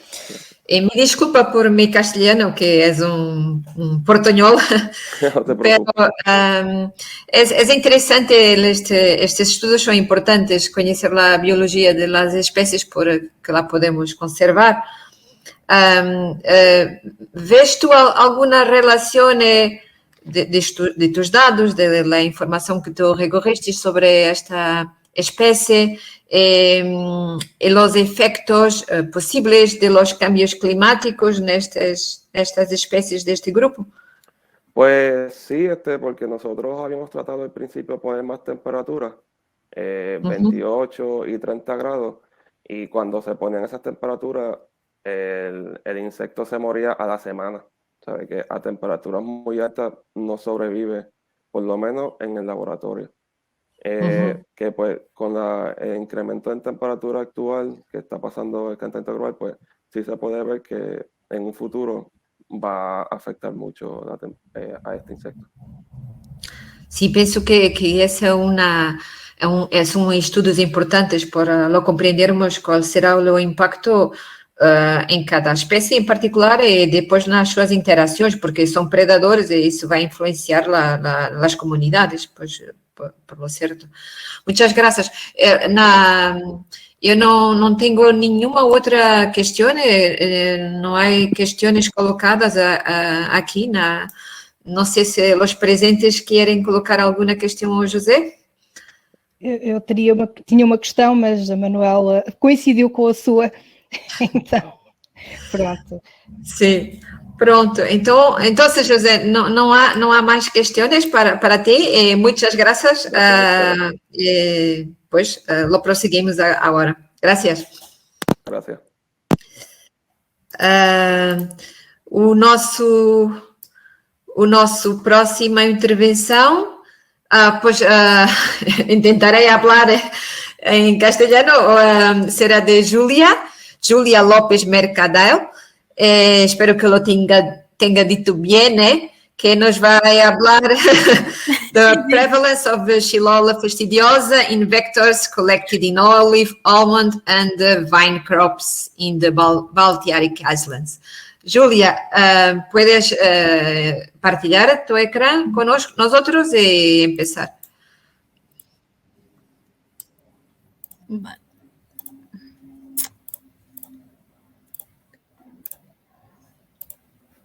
Me disculpa por mi castellano, que es un portuñol, No te pero es interesante, estes estudos son importantes, conocer la biología de las especies porque la podemos conservar. ¿Ves tú alguna relación de tus dados, de la información que tú recogiste sobre esta especie y los efectos posibles de los cambios climáticos nestas especies de este grupo? Pues sí, porque nosotros habíamos tratado al principio poner más temperatura, 28 y 30 grados, y cuando se ponían esas temperaturas, el insecto se moría a la semana. Sabe que a temperaturas muy altas no sobrevive, por lo menos en el laboratorio. Que pues con el incremento en temperatura actual que está pasando el calentamiento global, pues sí se puede ver que en un futuro va a afectar mucho a este insecto. Sí, penso que esse são estudos importantes para lo comprendermos qual será o impacto em cada espécie em particular e depois nas suas interações, porque são predadores e isso vai influenciar as comunidades, pues, por lo cierto. Muchas gracias. Eu não tenho nenhuma outra questão, não há questões colocadas aqui. Não sei se os presentes querem colocar alguma questão ao José. Eu tinha uma questão, mas a Manuela coincidiu com a sua, então, pronto. Sim, pronto. Então José, não há mais questões para ti. Muitas graças. Pues lo proseguimos agora. Gracias. Gracias. O nosso próxima intervenção, pues intentarei falar em castelhano, será de Julia López Mercadal. Espero que lo tenha dito bem, que nos vai falar the prevalence of Shilolla fastidiosa in vectors collected in olive, almond and vine crops in the Balearic Islands. Julia, ¿puedes partilhar tu ecrã conosco, nosotros y empezar? Vale.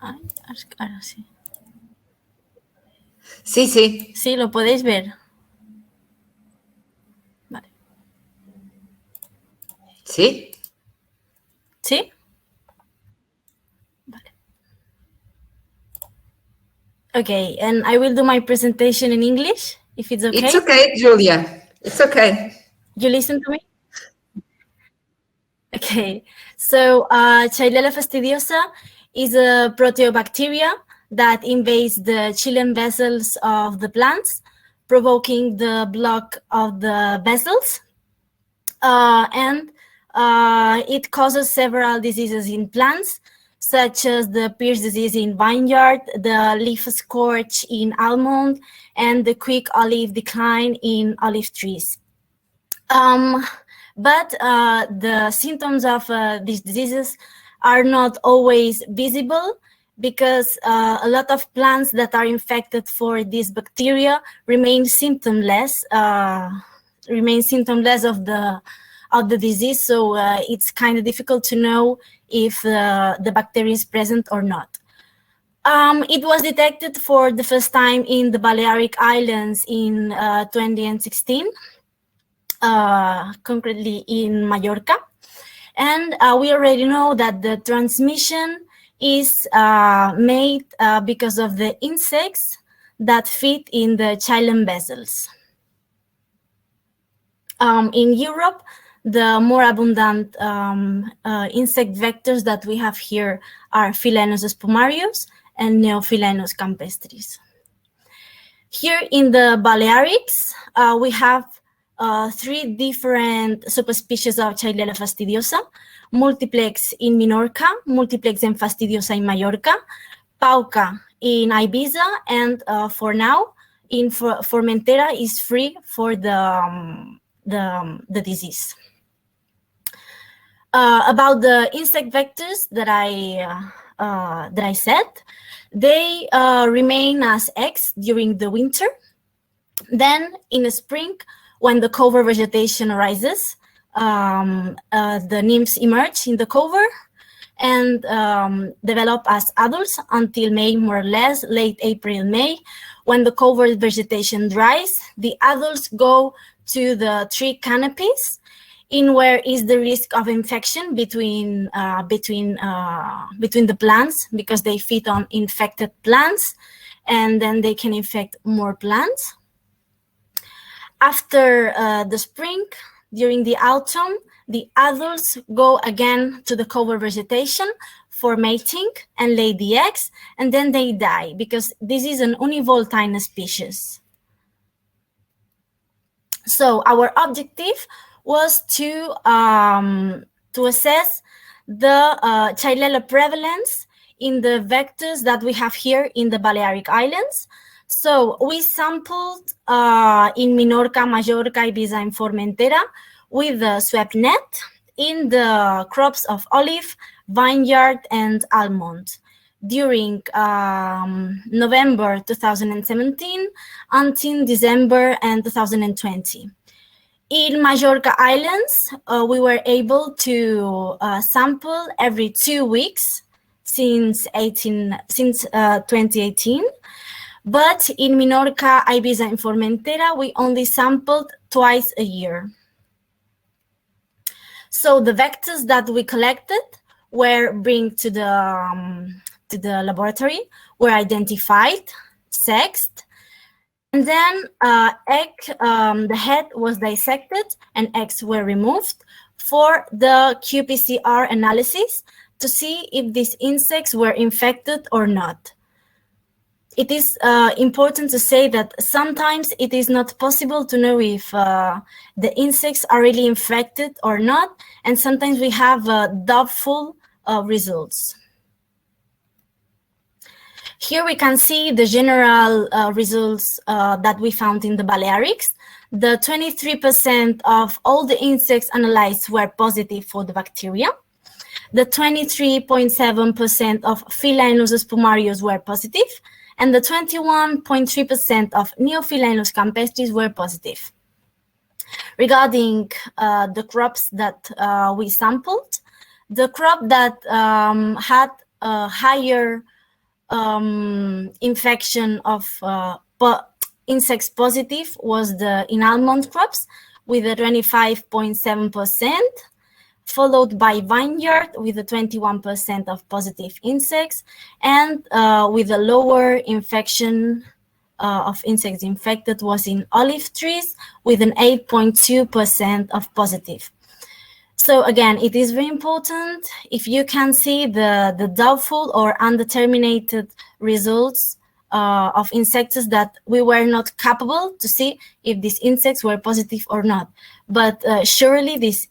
Ay, ahora sí. Sí, sí. Sí, lo podéis ver. Vale. ¿Sí? ¿Sí? Vale. Okay, and I will do my presentation in English, if it's okay. It's okay, Julia. It's okay. You listen to me? Okay, so Chilella fastidiosa is a proteobacteria that invades the Chilean vessels of the plants, provoking the block of the vessels. And it causes several diseases in plants, such as the Pierce disease in vineyard, the leaf scorch in almond, and the quick olive decline in olive trees. But the symptoms of these diseases are not always visible, because a lot of plants that are infected for this bacteria remain symptomless of the disease. So it's kind of difficult to know if the bacteria is present or not. It was detected for the first time in the Balearic Islands in 2016, concretely in Mallorca. And we already know that the transmission is made because of the insects that feed in the xylem vessels. In Europe, the more abundant insect vectors that we have here are Philaenos spumarius and Neophilaenos campestris. Here in the Balearics, we have 3 different subspecies of Chilella fastidiosa: multiplex in Minorca, multiplex en fastidiosa in Mallorca, pauca in Ibiza, and for now in Formentera is free for the disease. About the insect vectors that I said, they remain as eggs during the winter. Then in the spring, when the cover vegetation arises, the nymphs emerge in the cover and develop as adults until May, more or less, late April, May. When the cover vegetation dries, the adults go to the tree canopies, in where is the risk of infection between the plants, because they feed on infected plants, and then they can infect more plants. After the spring, during the autumn, the adults go again to the cover vegetation for mating and lay the eggs, and then they die, because this is an univoltine species. So our objective was to assess the Chilella prevalence in the vectors that we have here in the Balearic Islands. So we sampled in Minorca, Mallorca, Ibiza, and Formentera with the SWAP net, in the crops of olive, vineyard, and almond during November 2017 until December 2020. In Majorca Islands, we were able to sample every 2 weeks since 2018. But in Minorca, Ibiza, and Formentera, we only sampled twice a year. So the vectors that we collected were brought to the laboratory, were identified, sexed, and then the head was dissected and eggs were removed for the qPCR analysis to see if these insects were infected or not. It is important to say that sometimes it is not possible to know if the insects are really infected or not, and sometimes we have doubtful results. Here we can see the general results that we found in the Balearics. The 23% of all the insects analyzed were positive for the bacteria. The 23.7% of Philaenus spumarius were positive, and the 21.3% of Neophilaenus campestris were positive. Regarding the crops that we sampled, the crop that had a higher infection of insects positive was the in almond crops with a 25.7%, followed by vineyard with a 21% of positive insects, and with a lower infection of insects infected was in olive trees with an 8.2% of positive. So again, it is very important if you can see the doubtful or undetermined results of insects that we were not capable to see if these insects were positive or not. But surely these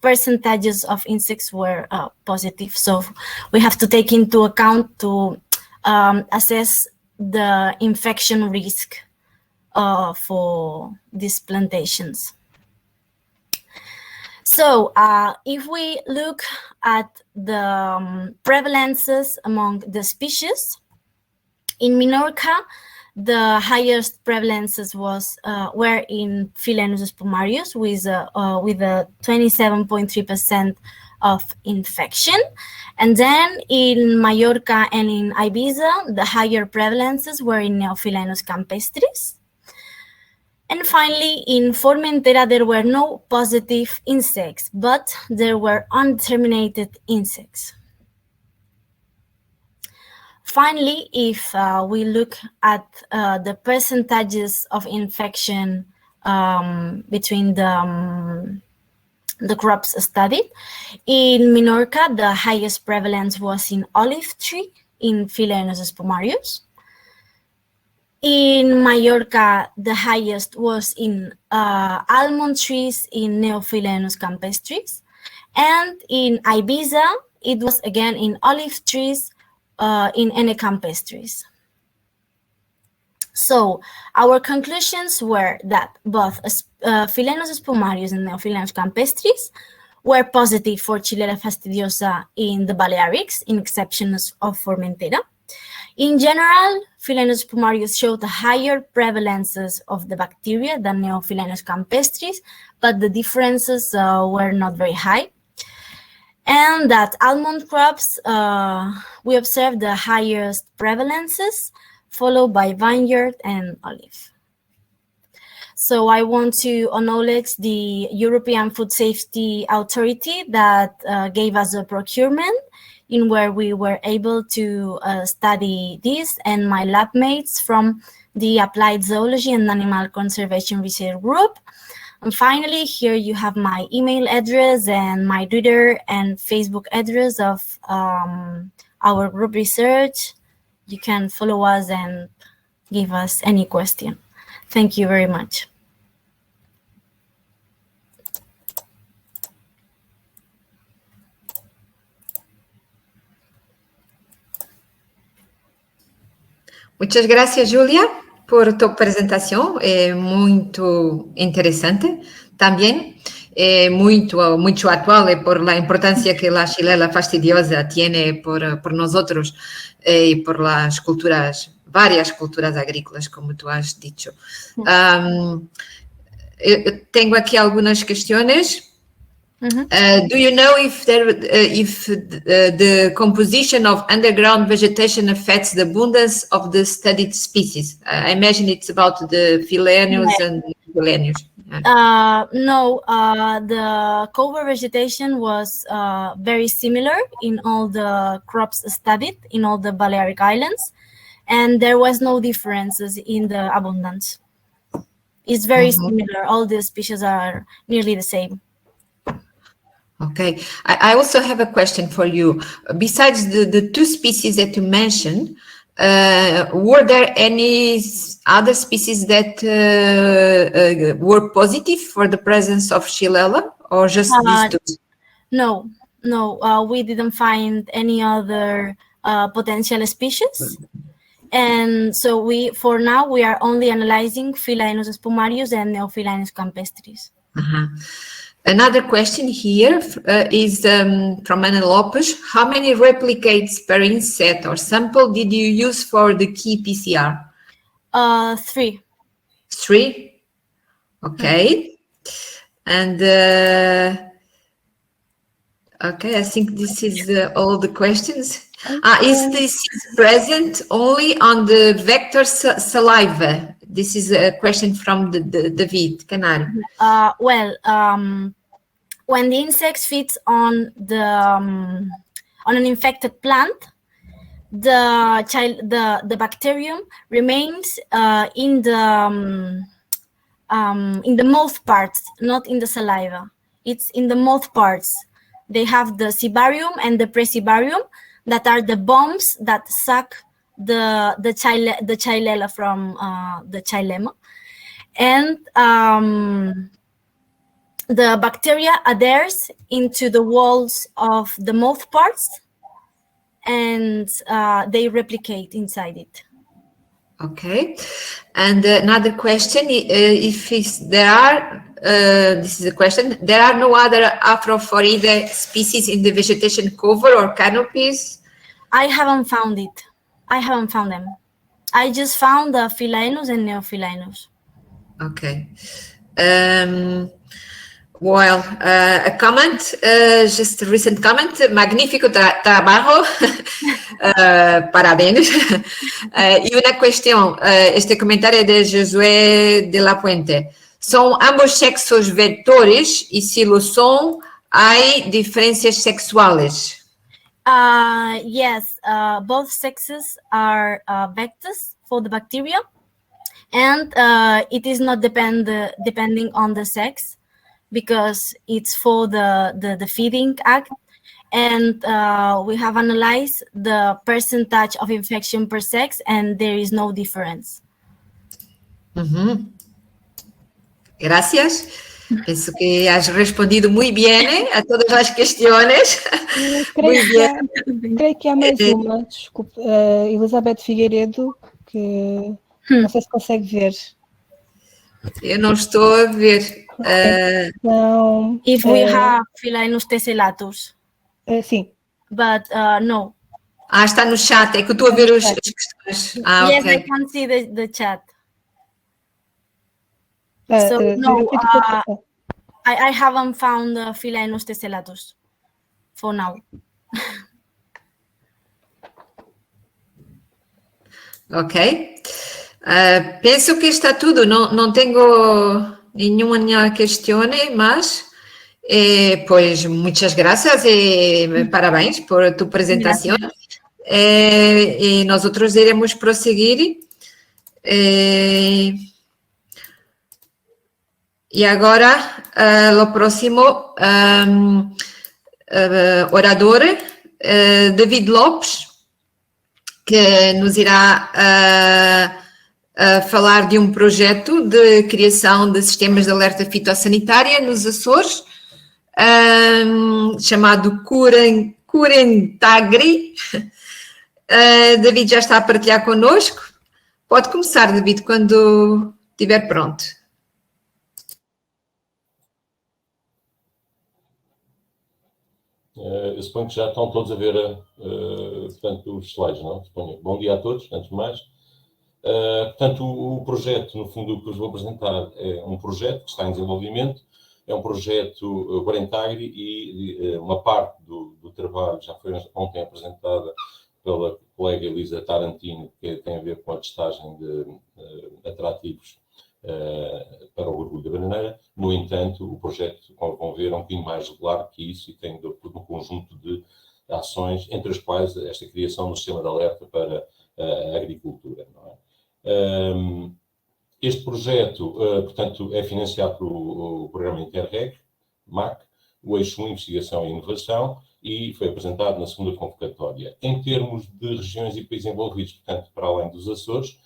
percentages of insects were positive. So we have to take into account to assess the infection risk for these plantations. So if we look at the prevalences among the species, in Minorca, the highest prevalences were in Philaenus spumarius with a 27.3% of infection. And then in Majorca and in Ibiza, the higher prevalences were in Neophilaenus campestris. And finally, in Formentera, there were no positive insects, but there were undetermined insects. Finally, if we look at the percentages of infection between the crops studied, in Minorca, the highest prevalence was in olive tree in Philaenus spumarius. In Majorca, the highest was in almond trees in Neophilaenus campestris. And in Ibiza, it was again in olive trees in N. campestris. So our conclusions were that both Philaenus spumarius and Neophilaenus campestris were positive for Chilera fastidiosa in the Balearics, in exception of Formentera. In general, Philaenus spumarius showed a higher prevalences of the bacteria than Neophilaenus campestris, but the differences were not very high. And that almond crops, we observed the highest prevalences, followed by vineyard and olive. So I want to acknowledge the European Food Safety Authority that gave us a procurement in where we were able to study this, and my lab mates from the Applied Zoology and Animal Conservation Research Group. And finally, here you have my email address and my Twitter and Facebook address of our group research. You can follow us and give us any question. Thank you very much. Muchas gracias, Julia, por tu presentación. Muito interessante também. mucho actual por la importancia que la Xilela fastidiosa tiene por nosotros y por las culturas, varias culturas agrícolas, como tú has dicho. Tengo aquí algunas cuestiones. Do you know if the composition of underground vegetation affects the abundance of the studied species? I imagine it's about the Philaenos and Philaenos. No, the cover vegetation was very similar in all the crops studied in all the Balearic Islands, and there was no differences in the abundance. It's very similar. All the species are nearly the same. Okay. I also have a question for you. Besides the two species that you mentioned, were there any other species that were positive for the presence of Xilela, or just these two? No, we didn't find any other potential species. And so for now, we are only analyzing Philaenos spumarius and Neophilaenus campestris. Another question here is from Ana Lopes. How many replicates per inset or sample did you use for the key PCR? 3. 3? Okay. And okay, I think this is all the questions. Is this present only on the vector saliva? This is a question from David Canário. When the insect feeds on on an infected plant, the bacterium remains in the mouth parts, not in the saliva. It's in the mouth parts. They have the cibarium and the precibarium, that are the bombs that suck the Xilela from the xylema, and the bacteria adheres into the walls of the mouth parts, and they replicate inside it. Okay, and another question: this is a question. There are no other Afrophoridae species in the vegetation cover or canopies? I haven't found it. I haven't found them. I just found the Philaenos and Neophilaenus. Okay. A comment, just a recent comment. Magnífico trabajo. Parabéns. Y una cuestión. Este comentario es de Josué de la Puente. ¿Son ambos sexos vectores? Y si lo son, ¿hay diferencias sexuales? Yes, both sexes are vectors for the bacteria, and it is not depending on the sex, because it's for the feeding act, and we have analyzed the percentage of infection per sex, and there is no difference. Gracias. Penso que has respondido muy bien a todas las cuestiones. Creio que há mais uma, desculpe, Elizabeth Figueiredo, que não sei se consegue ver. Eu não estou a ver. If we have Philaenus tessellatus. Sim. But no. Está no chat, é que eu estou a ver as questões. Yes, okay. I can see the chat. So no, I haven't found Philaenus tessellatus for now. Ok. Penso que está tudo. Não tenho nenhuma questão mais. Pois, muitas graças e parabéns por tu apresentação. E nós outros iremos prosseguir. E agora, o próximo orador, David Lopes, que nos irá falar de um projeto de criação de sistemas de alerta fitossanitária nos Açores, chamado Curentagri. David já está a partilhar connosco. Pode começar, David, quando estiver pronto. Eu suponho que já estão todos a ver portanto, os slides, não? Suponho. Bom dia a todos, antes de mais. Portanto, o projeto, no fundo, o que vos vou apresentar é um projeto que está em desenvolvimento, é um projeto Guarentagri e uma parte do trabalho já foi ontem apresentada pela colega Elisa Tarantino, que tem a ver com a testagem de atrativos para o orgulho da bananeira. No entanto, o projeto, como vão ver, é um bocadinho mais regular que isso e tem um conjunto de ações, entre as quais esta criação do sistema de alerta para a agricultura. Não é? Este projeto, portanto, é financiado pelo programa Interreg, MAC, o eixo Investigação e Inovação, e foi apresentado na segunda convocatória. Em termos de regiões e países envolvidos, portanto, para além dos Açores,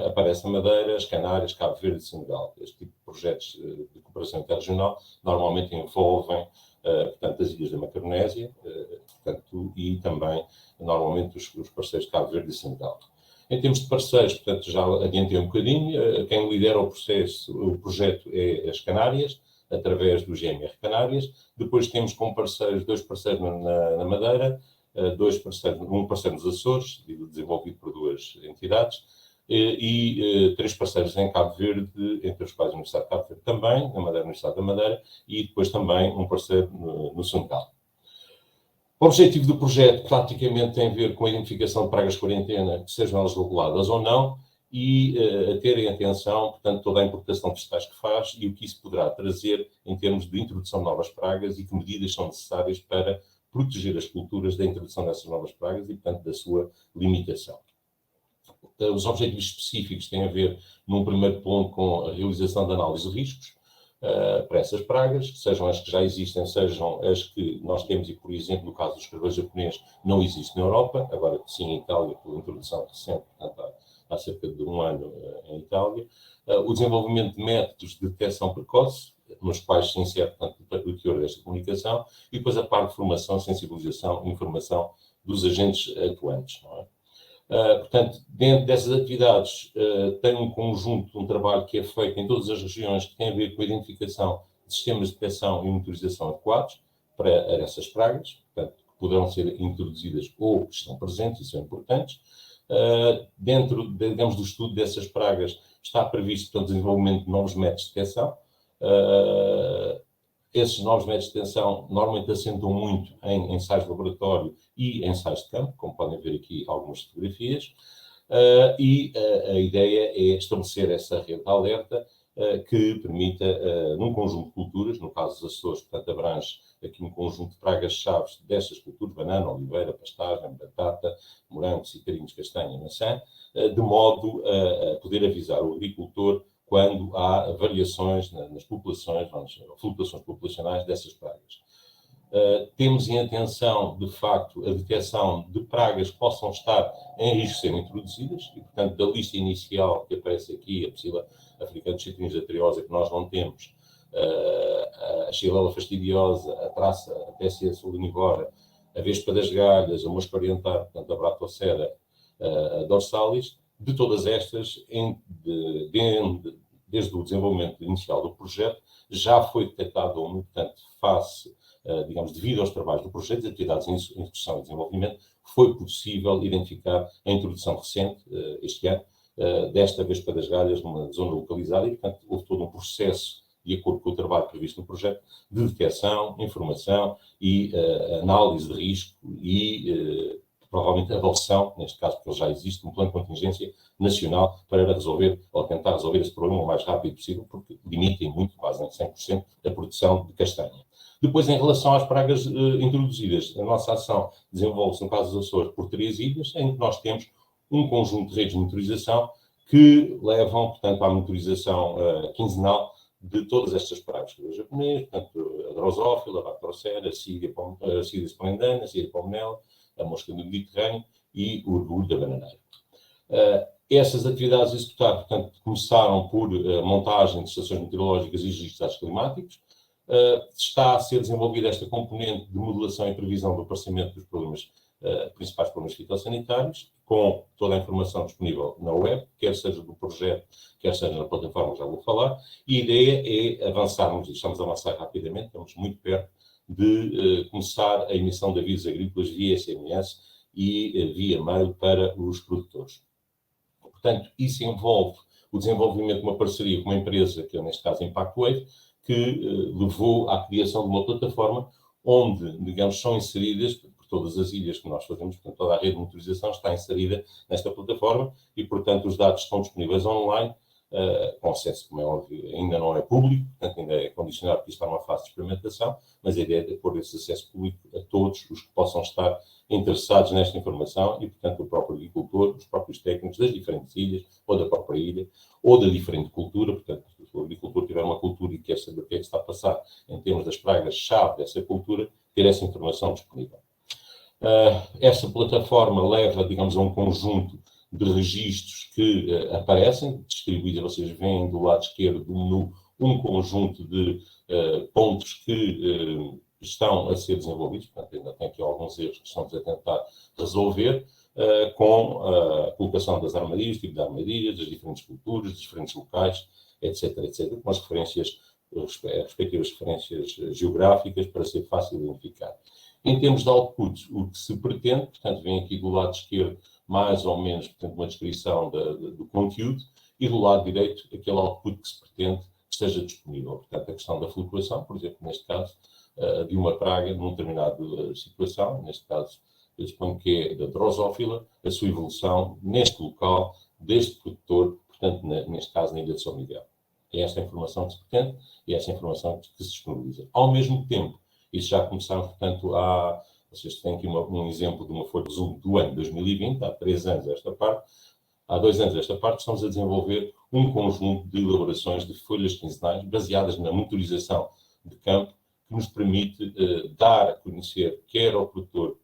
aparece a Madeira, as Canárias, Cabo Verde e Senegal. Este tipo de projetos de cooperação interregional normalmente envolvem, portanto, as ilhas da Macaronésia, portanto, e também, normalmente, os parceiros de Cabo Verde e Senegal. Em termos de parceiros, portanto, já adiantei um bocadinho, quem lidera o projeto é as Canárias, através do GMR Canárias. Depois temos como parceiros, 2 parceiros na Madeira, um parceiro nos Açores, desenvolvido por 2 entidades, e 3 parceiros em Cabo Verde, entre os quais a Universidade de Cabo Verde também, na Madeira, a Universidade da Madeira, e depois também um parceiro no Senegal. O objetivo do projeto praticamente tem a ver com a identificação de pragas de quarentena, que sejam elas reguladas ou não, e a terem atenção, portanto, toda a importação de vegetais que faz e o que isso poderá trazer em termos de introdução de novas pragas e que medidas são necessárias para proteger as culturas da introdução dessas novas pragas e, portanto, da sua limitação. Os objetivos específicos têm a ver, num primeiro ponto, com a realização de análise de riscos para essas pragas, sejam as que já existem, sejam as que nós temos, e, por exemplo, no caso dos carvalhos japoneses, não existe na Europa, agora sim em Itália, pela introdução recente, portanto, há cerca de 1 ano em Itália. O desenvolvimento de métodos de detecção precoce, nos quais se insere, portanto, o teor desta comunicação, e depois a parte de formação, sensibilização e informação dos agentes atuantes. Não é? Portanto, dentro dessas atividades, tem um conjunto, um trabalho que é feito em todas as regiões que tem a ver com a identificação de sistemas de detecção e monitorização adequados para essas pragas, portanto, que poderão ser introduzidas ou que estão presentes, e são importantes. Dentro, digamos, do estudo dessas pragas está previsto, portanto, o desenvolvimento de novos métodos de detecção. Esses novos métodos de detecção normalmente assentam muito em ensaios de laboratório e ensaios de campo, como podem ver aqui algumas fotografias, e a ideia é estabelecer essa rede de alerta que permita, num conjunto de culturas, no caso dos Açores, portanto, abrange aqui um conjunto de pragas-chave destas culturas, banana, oliveira, pastagem, batata, morango, citrinos, castanha, maçã, de modo a poder avisar o agricultor quando há variações nas populações, flutuações populacionais dessas pragas. Temos em atenção, de facto, a detecção de pragas que possam estar em risco de serem introduzidas, e, portanto, da lista inicial que aparece aqui, a psila africana de citrinos atriosa, que nós não temos, a Xylella fastidiosa, a traça, a Tessia solinivora, a vespa das galhas, a mosca oriental, portanto, a Bratocera dorsalis. De todas estas, desde o desenvolvimento inicial do projeto, já foi detectado uma, portanto, digamos, devido aos trabalhos do projeto de atividades em instrução e desenvolvimento, foi possível identificar a introdução recente, este ano, desta vespa das galhas numa zona localizada e, portanto, houve todo um processo, de acordo com o trabalho previsto no projeto, de detecção, informação e análise de risco e provavelmente avaliação, neste caso, porque já existe um plano de contingência nacional para resolver ou tentar resolver esse problema o mais rápido possível, porque limitem muito, quase em 100%, a produção de castanha. Depois, em relação às pragas introduzidas, a nossa ação desenvolve-se, no caso dos Açores, por 3 ilhas, em que nós temos um conjunto de redes de monitorização que levam, portanto, à monitorização quinzenal de todas estas pragas. O japonês, portanto, a drosófila, a Bactrocera, a Psyllia splendana, a Psyllia palmonella, a mosca do Mediterrâneo e o orgulho da bananeira. Essas atividades a executar, portanto, começaram por montagem de estações meteorológicas e registros climáticos. Está a ser desenvolvida esta componente de modelação e previsão do aparecimento dos problemas, principais problemas fitossanitários, com toda a informação disponível na web, quer seja do projeto, quer seja na plataforma, já vou falar, e a ideia é avançarmos, e estamos a avançar rapidamente, estamos muito perto de começar a emissão de avisos agrícolas via SMS e via mail para os produtores. Portanto, isso envolve o desenvolvimento de uma parceria com uma empresa, que é neste caso Impact Wave, que levou à criação de uma plataforma onde, digamos, são inseridas por todas as ilhas que nós fazemos, portanto, toda a rede de monitorização está inserida nesta plataforma e, portanto, os dados estão disponíveis online, com acesso, como é óbvio, ainda não é público, portanto, ainda é condicionado porque está numa fase de experimentação, mas a ideia é pôr esse acesso público a todos os que possam estar interessados nesta informação e, portanto, o próprio agricultor, os próprios técnicos das diferentes ilhas, ou da própria ilha, ou da diferente cultura, portanto, se o agricultor tiver uma cultura e quer saber o que é que está a passar em termos das pragas-chave dessa cultura, ter essa informação disponível. Essa plataforma leva, digamos, a um conjunto de registros que aparecem, distribuídos, vocês veem do lado esquerdo do menu, um conjunto de pontos que estão a ser desenvolvidos, portanto, ainda tem aqui alguns erros que estamos a tentar resolver, com a colocação das armadilhas, tipo de armadilhas, das diferentes culturas, dos diferentes locais, etc., etc., com as referências, respectivas referências geográficas, para ser fácil de identificar. Em termos de output, o que se pretende, portanto, vem aqui do lado esquerdo, mais ou menos, portanto, uma descrição do conteúdo, e do lado direito, aquele output que se pretende que esteja disponível. Portanto, a questão da flutuação, por exemplo, neste caso, de uma praga numa determinada situação, neste caso, eu suponho que é da drosófila, a sua evolução neste local, deste produtor, portanto, neste caso, na Ilha de São Miguel. É esta a informação que se pretende e é esta a informação que se disponibiliza. Ao mesmo tempo, isso já começaram, portanto, vocês têm aqui um exemplo de uma folha de resumo do ano 2020, há 3 anos esta parte, há 2 anos esta parte, estamos a desenvolver um conjunto de elaborações de folhas quinzenais baseadas na monitorização de campo, que nos permite dar a conhecer quer ao produtor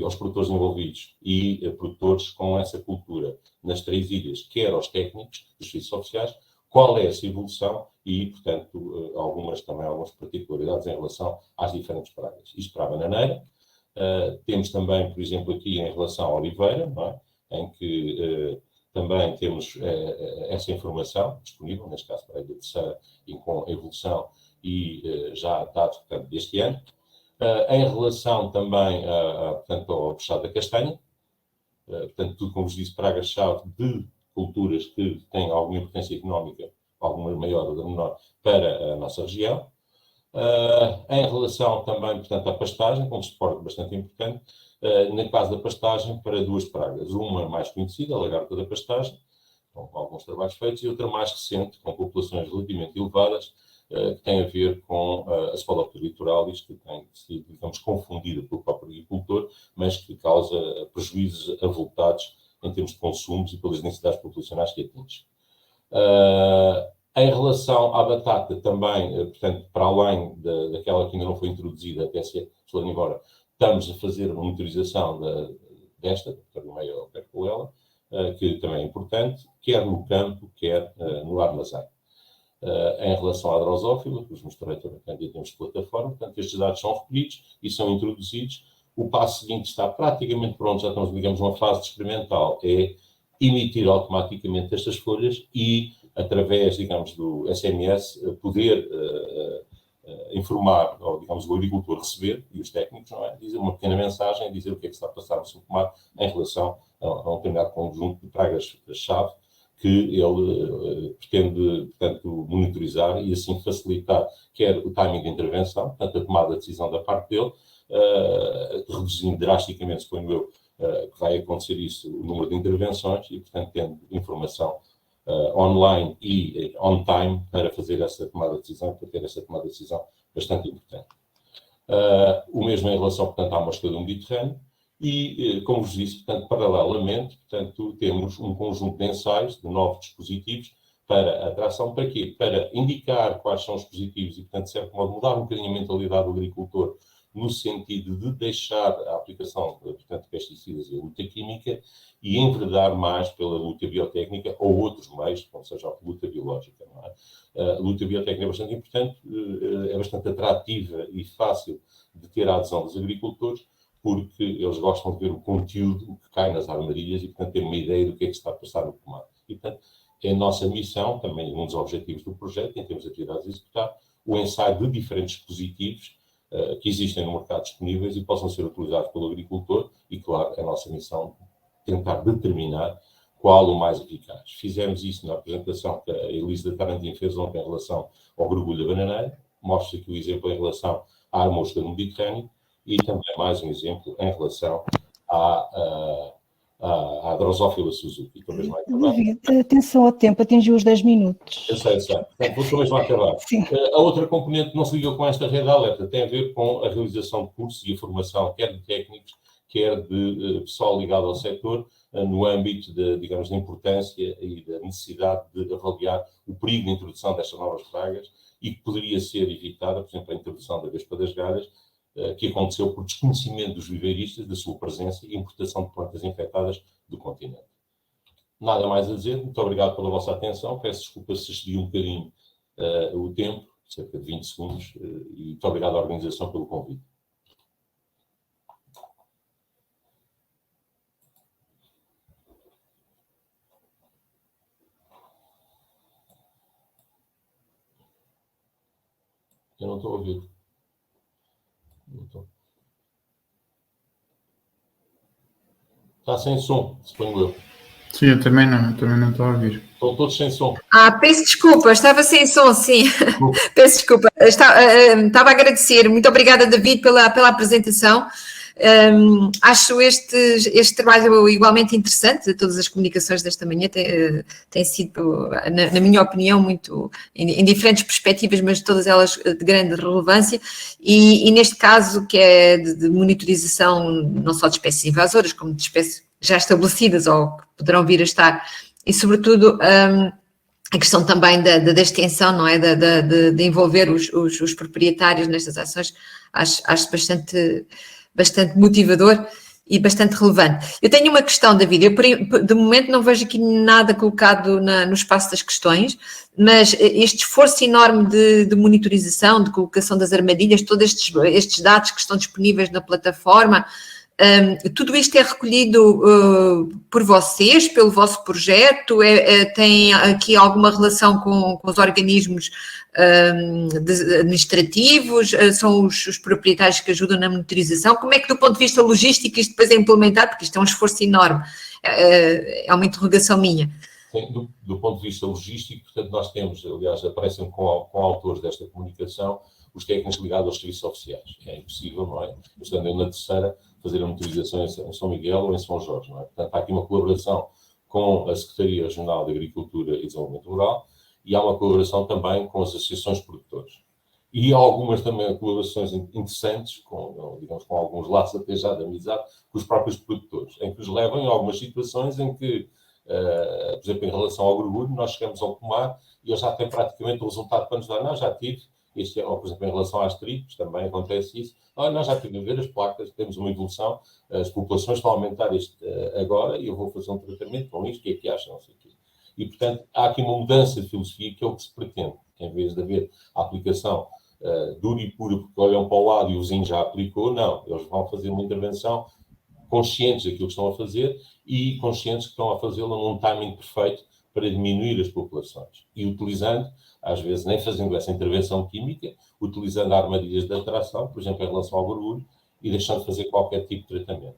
aos produtores envolvidos e produtores com essa cultura nas 3 ilhas, quer aos técnicos dos serviços oficiais, qual é essa evolução e, portanto, algumas particularidades em relação às diferentes pragas. Isto para a bananeira. Temos também, por exemplo, aqui em relação à oliveira, não é? Em que também temos essa informação disponível, neste caso para a ilha terceira, e com a evolução e já dados, portanto, deste ano. Em relação também portanto, ao puxado da castanha, portanto, tudo, como vos disse, pragas-chave de culturas que têm alguma importância económica, alguma maior ou menor, para a nossa região. Em relação também, portanto, à pastagem, com um suporte bastante importante, no caso da pastagem, para 2 pragas. Uma mais conhecida, a lagarta da pastagem, com alguns trabalhos feitos, e outra mais recente, com populações relativamente elevadas, que tem a ver com a Cephaloptera litoralis, que tem sido, digamos, confundida pelo próprio agricultor, mas que causa prejuízos avultados em termos de consumos e pelas densidades populacionais que atinge. Em relação à batata, também, portanto, para além daquela que ainda não foi introduzida, até ser embora, estamos a fazer uma monitorização desta, do meio ao percoela, que também é importante, quer no campo, quer no armazém. Em relação à drosófila, que os mostrei também em termos de plataforma, portanto, estes dados são recolhidos e são introduzidos. O passo seguinte está praticamente pronto, já estamos, digamos, numa fase experimental, é emitir automaticamente estas folhas e, através, digamos, do SMS, poder informar, ou, digamos, o agricultor receber, e os técnicos, não é? Dizer uma pequena mensagem, dizer o que é que está a passar no seu pomar em relação a um determinado conjunto de pragas-chave que ele pretende, portanto, monitorizar e assim facilitar quer o timing de intervenção, portanto, a tomada de decisão da parte dele, reduzindo drasticamente, suponho eu, que vai acontecer isso, o número de intervenções e, portanto, tendo informação online e on time para fazer essa tomada de decisão, para ter essa tomada de decisão bastante importante. O mesmo em relação, portanto, à amostra do Mediterrâneo e, como vos disse, portanto, paralelamente, portanto, temos um conjunto de ensaios de novos dispositivos para a atração, para quê? Para indicar quais são os dispositivos e, portanto, de certo modo, mudar um bocadinho a mentalidade do agricultor no sentido de deixar a aplicação, portanto, de pesticidas e a luta química e enveredar mais pela luta biotécnica ou outros meios, como seja a luta biológica. Não é? A luta biotécnica é bastante importante, é bastante atrativa e fácil de ter a adesão dos agricultores, porque eles gostam de ver o conteúdo que cai nas armadilhas e, portanto, ter uma ideia do que é que se está a passar no pomar. E, portanto, é a nossa missão, também um dos objetivos do projeto, em termos de atividades a executar, o ensaio de diferentes dispositivos que existem no mercado disponíveis e possam ser utilizados pelo agricultor e, claro, é a nossa missão tentar determinar qual o mais eficaz. Fizemos isso na apresentação que a Elisa Tarantino fez ontem em relação ao grugulho da bananeira, mostra aqui o exemplo em relação à mosca do Mediterrâneo e também mais um exemplo em relação à Drosophila Suzuki. David, atenção ao tempo, atingiu os 10 minutos. Eu sei. Portanto, vou mesmo a acabar. A outra componente que não se liga com esta rede de alerta tem a ver com a realização de cursos e a formação, quer de técnicos, quer de pessoal ligado ao setor, no âmbito da importância e da necessidade de avaliar o perigo de introdução destas novas pragas e que poderia ser evitada, por exemplo, a introdução da vespa das galhas, que aconteceu por desconhecimento dos viveiristas da sua presença e importação de plantas infectadas do continente. Nada mais a dizer, muito obrigado pela vossa atenção, peço desculpa se excedi um bocadinho o tempo, cerca de 20 segundos, e muito obrigado à organização pelo convite. Eu não estou a ouvir. Não estou. Está sem som, suponho eu. Sim, eu também não estou a ouvir. Estão todos sem som. Peço desculpa, estava sem som, sim. Peço desculpa. Estava a agradecer. Muito obrigada, David, pela apresentação. Acho este trabalho igualmente interessante. Todas as comunicações desta manhã têm sido, na minha opinião, muito em diferentes perspectivas, mas todas elas de grande relevância. E neste caso, que é de monitorização não só de espécies invasoras, como de espécies já estabelecidas ou que poderão vir a estar, e sobretudo a questão também da extensão, não é? De envolver os proprietários nestas ações, acho bastante motivador e bastante relevante. Eu tenho uma questão, David, eu de momento não vejo aqui nada colocado no espaço das questões, mas este esforço enorme de monitorização, de colocação das armadilhas, todos estes dados que estão disponíveis na plataforma, tudo isto é recolhido por vocês, pelo vosso projeto? Tem aqui alguma relação com os organismos administrativos? São os proprietários que ajudam na monitorização? Como é que, do ponto de vista logístico, isto depois é implementado? Porque isto é um esforço enorme. É uma interrogação minha. Sim, do ponto de vista logístico, portanto, nós temos, aliás, aparecem com autores desta comunicação os técnicos ligados aos serviços oficiais. É impossível, não é? Estando eu na terceira, fazer a monitorização em São Miguel ou em São Jorge, não é? Portanto, há aqui uma colaboração com a Secretaria Regional de Agricultura e Desenvolvimento Rural e há uma colaboração também com as associações de produtores. E há algumas também colaborações interessantes, com alguns laços até já de amizade, com os próprios produtores, em que os levam em algumas situações em que, por exemplo, em relação ao grugulho, nós chegamos ao pomar e eles já têm praticamente o resultado para nos dar. Não, já tive. Ou, por exemplo, em relação às tribos, também acontece isso. Nós já tivemos a ver as placas, temos uma evolução, as populações estão a aumentar agora e eu vou fazer um tratamento com isto, o que é que acham? Não sei o quê. E, portanto, há aqui uma mudança de filosofia que é o que se pretende. Em vez de haver a aplicação dura e pura, porque olham para o lado e o vizinho já aplicou, não. Eles vão fazer uma intervenção conscientes daquilo que estão a fazer e conscientes que estão a fazê-lo num timing perfeito para diminuir as populações. E utilizando, às vezes nem fazendo essa intervenção química, utilizando armadilhas de atração, por exemplo, em relação ao grugulho, e deixando de fazer qualquer tipo de tratamento.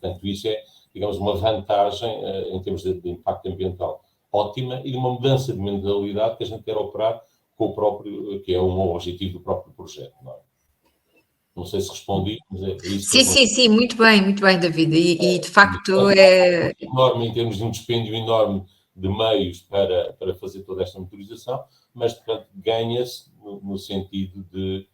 Portanto, isso é, digamos, uma vantagem em termos de impacto ambiental ótima e de uma mudança de mentalidade que a gente quer operar com o próprio, que é um objetivo do próprio projeto. Não sei se respondi, mas é isso. Sim, muito bem, David. E de facto é enorme em termos de um dispêndio enorme de meios para fazer toda esta monitorização, mas, portanto, ganha-se no sentido de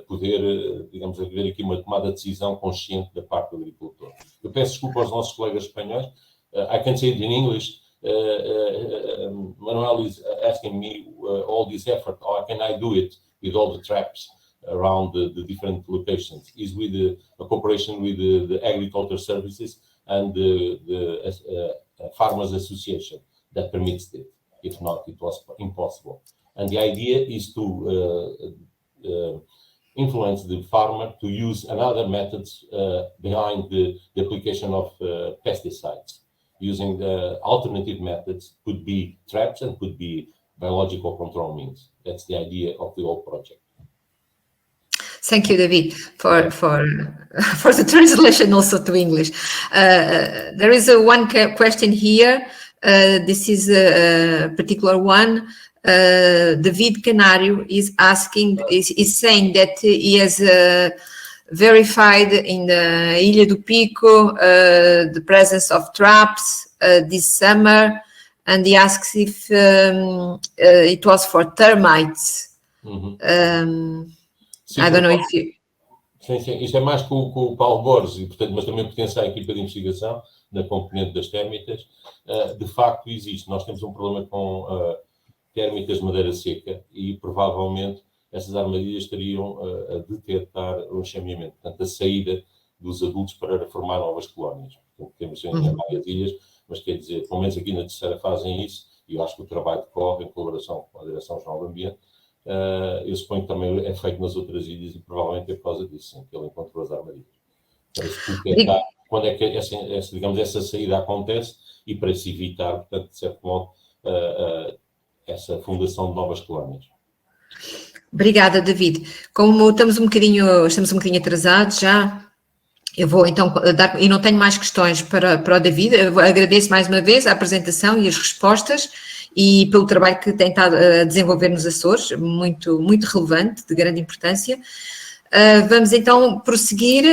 poder, digamos, haver aqui uma tomada de decisão consciente da parte do agricultor. Eu peço desculpa aos nossos colegas espanhóis. I can say it in English. Manuel is asking me all this effort, how can I do it with all the traps around the different locations? Is with a cooperation with the agriculture services and the Farmers Association that permits it. If not, it was impossible. And the idea is to influence the farmer to use another methods behind the application of pesticides. Using the alternative methods could be traps and could be biological control means. That's the idea of the whole project. Thank you, David, for the translation also to English. There is one question here. This is a particular one. David Canario is asking, is saying that he has verified in the Ilha do Pico the presence of traps this summer, and he asks if it was for termites. Sim, I don't know if you... Sim. Isto é mais com o Paulo Borges, e, portanto, mas também pertence à equipa de investigação, na componente das térmitas. De facto, existe. Nós temos um problema com térmitas de madeira seca e, provavelmente, essas armadilhas estariam a detectar o enxameamento, portanto, a saída dos adultos para formar novas colónias. Portanto, temos em várias ilhas, mas quer dizer, pelo menos aqui na terceira fazem isso, e eu acho que o trabalho decorre em colaboração com a Direção-Geral do Ambiente. Eu suponho que também é feito nas outras ilhas e provavelmente é por causa disso, sim, que ele encontrou as armadilhas. Para se detectar quando é que essa saída acontece e para se evitar, portanto, de certo modo, essa fundação de novas colónias. Obrigada, David. Como estamos um bocadinho atrasados já, eu vou então dar, e não tenho mais questões para o David, eu agradeço mais uma vez a apresentação e as respostas e pelo trabalho que tem estado a desenvolver nos Açores, muito, muito relevante, de grande importância. Vamos então prosseguir,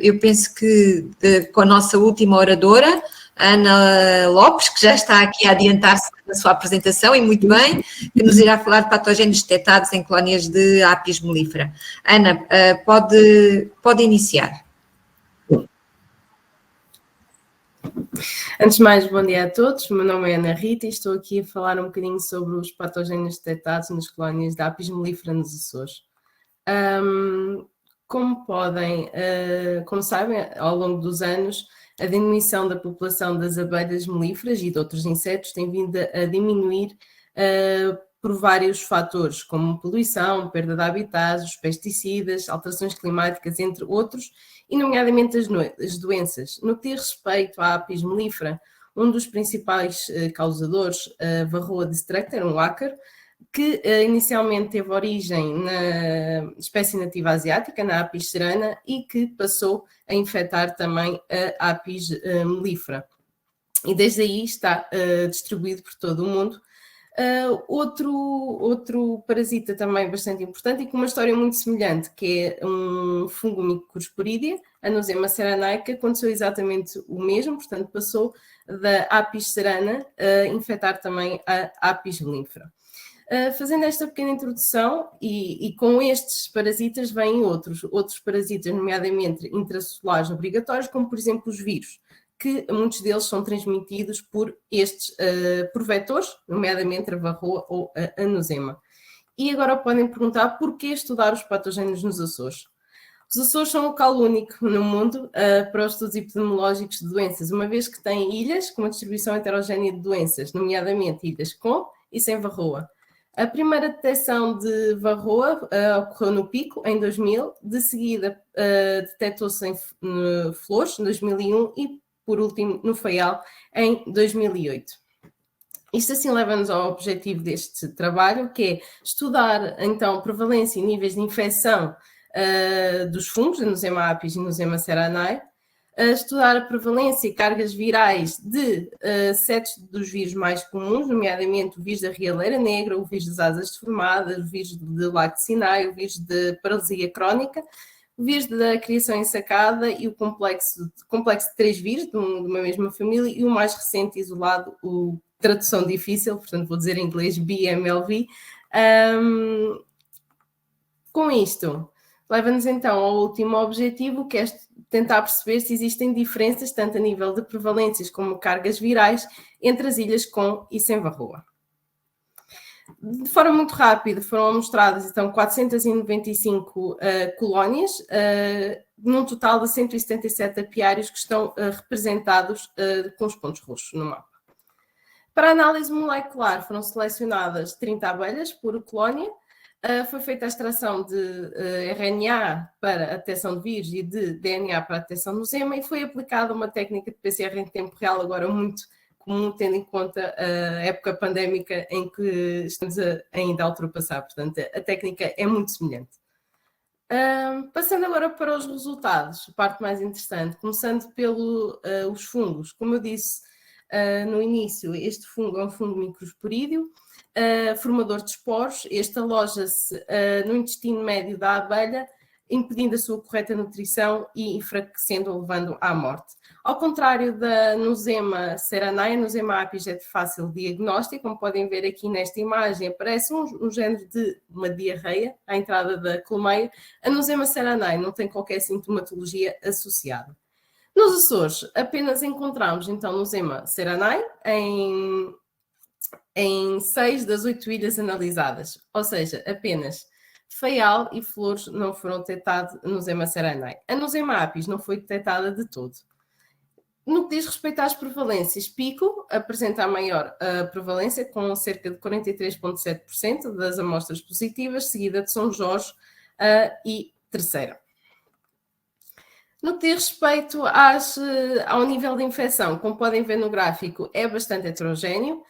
eu penso que com a nossa última oradora, Ana Lopes, que já está aqui a adiantar-se na sua apresentação, e muito bem, que nos irá falar de patógenos detectados em colónias de Apis mellifera. Ana, pode iniciar. Antes de mais, bom dia a todos. O meu nome é Ana Rita e estou aqui a falar um bocadinho sobre os patógenos detectados nas colónias de Apis mellifera nos Açores. Como sabem, ao longo dos anos, a diminuição da população das abelhas melíferas e de outros insetos tem vindo a diminuir por vários fatores, como poluição, perda de habitats, os pesticidas, alterações climáticas, entre outros, e nomeadamente as doenças. No que diz respeito à Apis mellifera, um dos principais causadores, a varroa destructor, um ácaro, que inicialmente teve origem na espécie nativa asiática, na Apis cerana, e que passou a infectar também a Apis mellifera. E desde aí está distribuído por todo o mundo. Outro parasita também bastante importante e com uma história muito semelhante, que é um fungo Mycosporidia, a Anosema ceranaica, aconteceu exatamente o mesmo, portanto passou da Apis cerana a infectar também a Apis mellifera. Fazendo esta pequena introdução, e com estes parasitas vêm outros parasitas, nomeadamente intracelares obrigatórios, como por exemplo os vírus, que muitos deles são transmitidos por vetores, nomeadamente a varroa ou a anosema. E agora podem perguntar porquê estudar os patógenos nos Açores. Os Açores são um local único no mundo para os estudos epidemiológicos de doenças, uma vez que têm ilhas com uma distribuição heterogénea de doenças, nomeadamente ilhas com e sem varroa. A primeira detecção de varroa ocorreu no Pico, em 2000, de seguida detectou-se em Flores, em 2001, e por último no Faial, em 2008. Isto assim leva-nos ao objetivo deste trabalho, que é estudar então prevalência e níveis de infecção dos fungos, Anosema apis e Anosema ceranae, estudar a prevalência e cargas virais de 7 dos vírus mais comuns, nomeadamente o vírus da Rialeira Negra, o vírus das asas deformadas, o vírus de Lactocinae, o vírus de paralisia crónica, o vírus da criação ensacada e o complexo de 3 vírus de uma mesma família, e o mais recente isolado, o tradução difícil, portanto vou dizer em inglês BMLV. Com isto, leva-nos então ao último objetivo, que é tentar perceber se existem diferenças, tanto a nível de prevalências como cargas virais, entre as ilhas com e sem varroa. De forma muito rápida, foram mostradas então 495 colónias, num total de 177 apiários que estão representados com os pontos roxos no mapa. Para a análise molecular foram selecionadas 30 abelhas por colónia, foi feita a extração de RNA para a detecção de vírus e de DNA para a detecção do Anosema, e foi aplicada uma técnica de PCR em tempo real, agora muito comum, tendo em conta a época pandémica em que estamos ainda a ultrapassar. Portanto, a técnica é muito semelhante. Passando agora para os resultados, a parte mais interessante, começando pelos fungos. Como eu disse no início, este fungo é um fungo microsporídeo, formador de esporos. Este aloja-se no intestino médio da abelha, impedindo a sua correta nutrição e enfraquecendo-a, levando à morte. Ao contrário da Nosema ceranae, a Nosema apis é de fácil diagnóstico. Como podem ver aqui nesta imagem, aparece um género de uma diarreia à entrada da colmeia. A Nosema ceranae não tem qualquer sintomatologia associada. Nos Açores, apenas encontramos então Nosema ceranae em 6 das 8 ilhas analisadas, ou seja, apenas Faial e Flores não foram detectados no Nosema ceranae. A Nosema apis não foi detectada de todo. No que diz respeito às prevalências, Pico apresenta a maior prevalência, com cerca de 43,7% das amostras positivas, seguida de São Jorge e Terceira. No que diz respeito ao nível de infecção, como podem ver no gráfico, é bastante heterogéneo,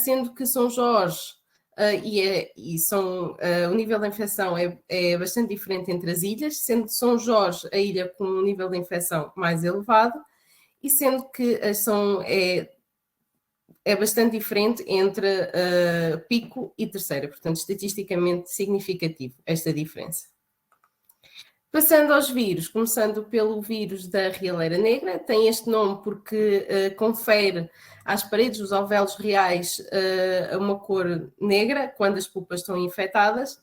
sendo que São Jorge o nível de infecção é bastante diferente entre as ilhas, sendo São Jorge a ilha com um nível de infecção mais elevado, e sendo que é bastante diferente entre Pico e Terceira, portanto, estatisticamente significativo esta diferença. Passando aos vírus, começando pelo vírus da Rialeira Negra, tem este nome porque confere às paredes dos alvéolos reais uma cor negra quando as pupas estão infectadas.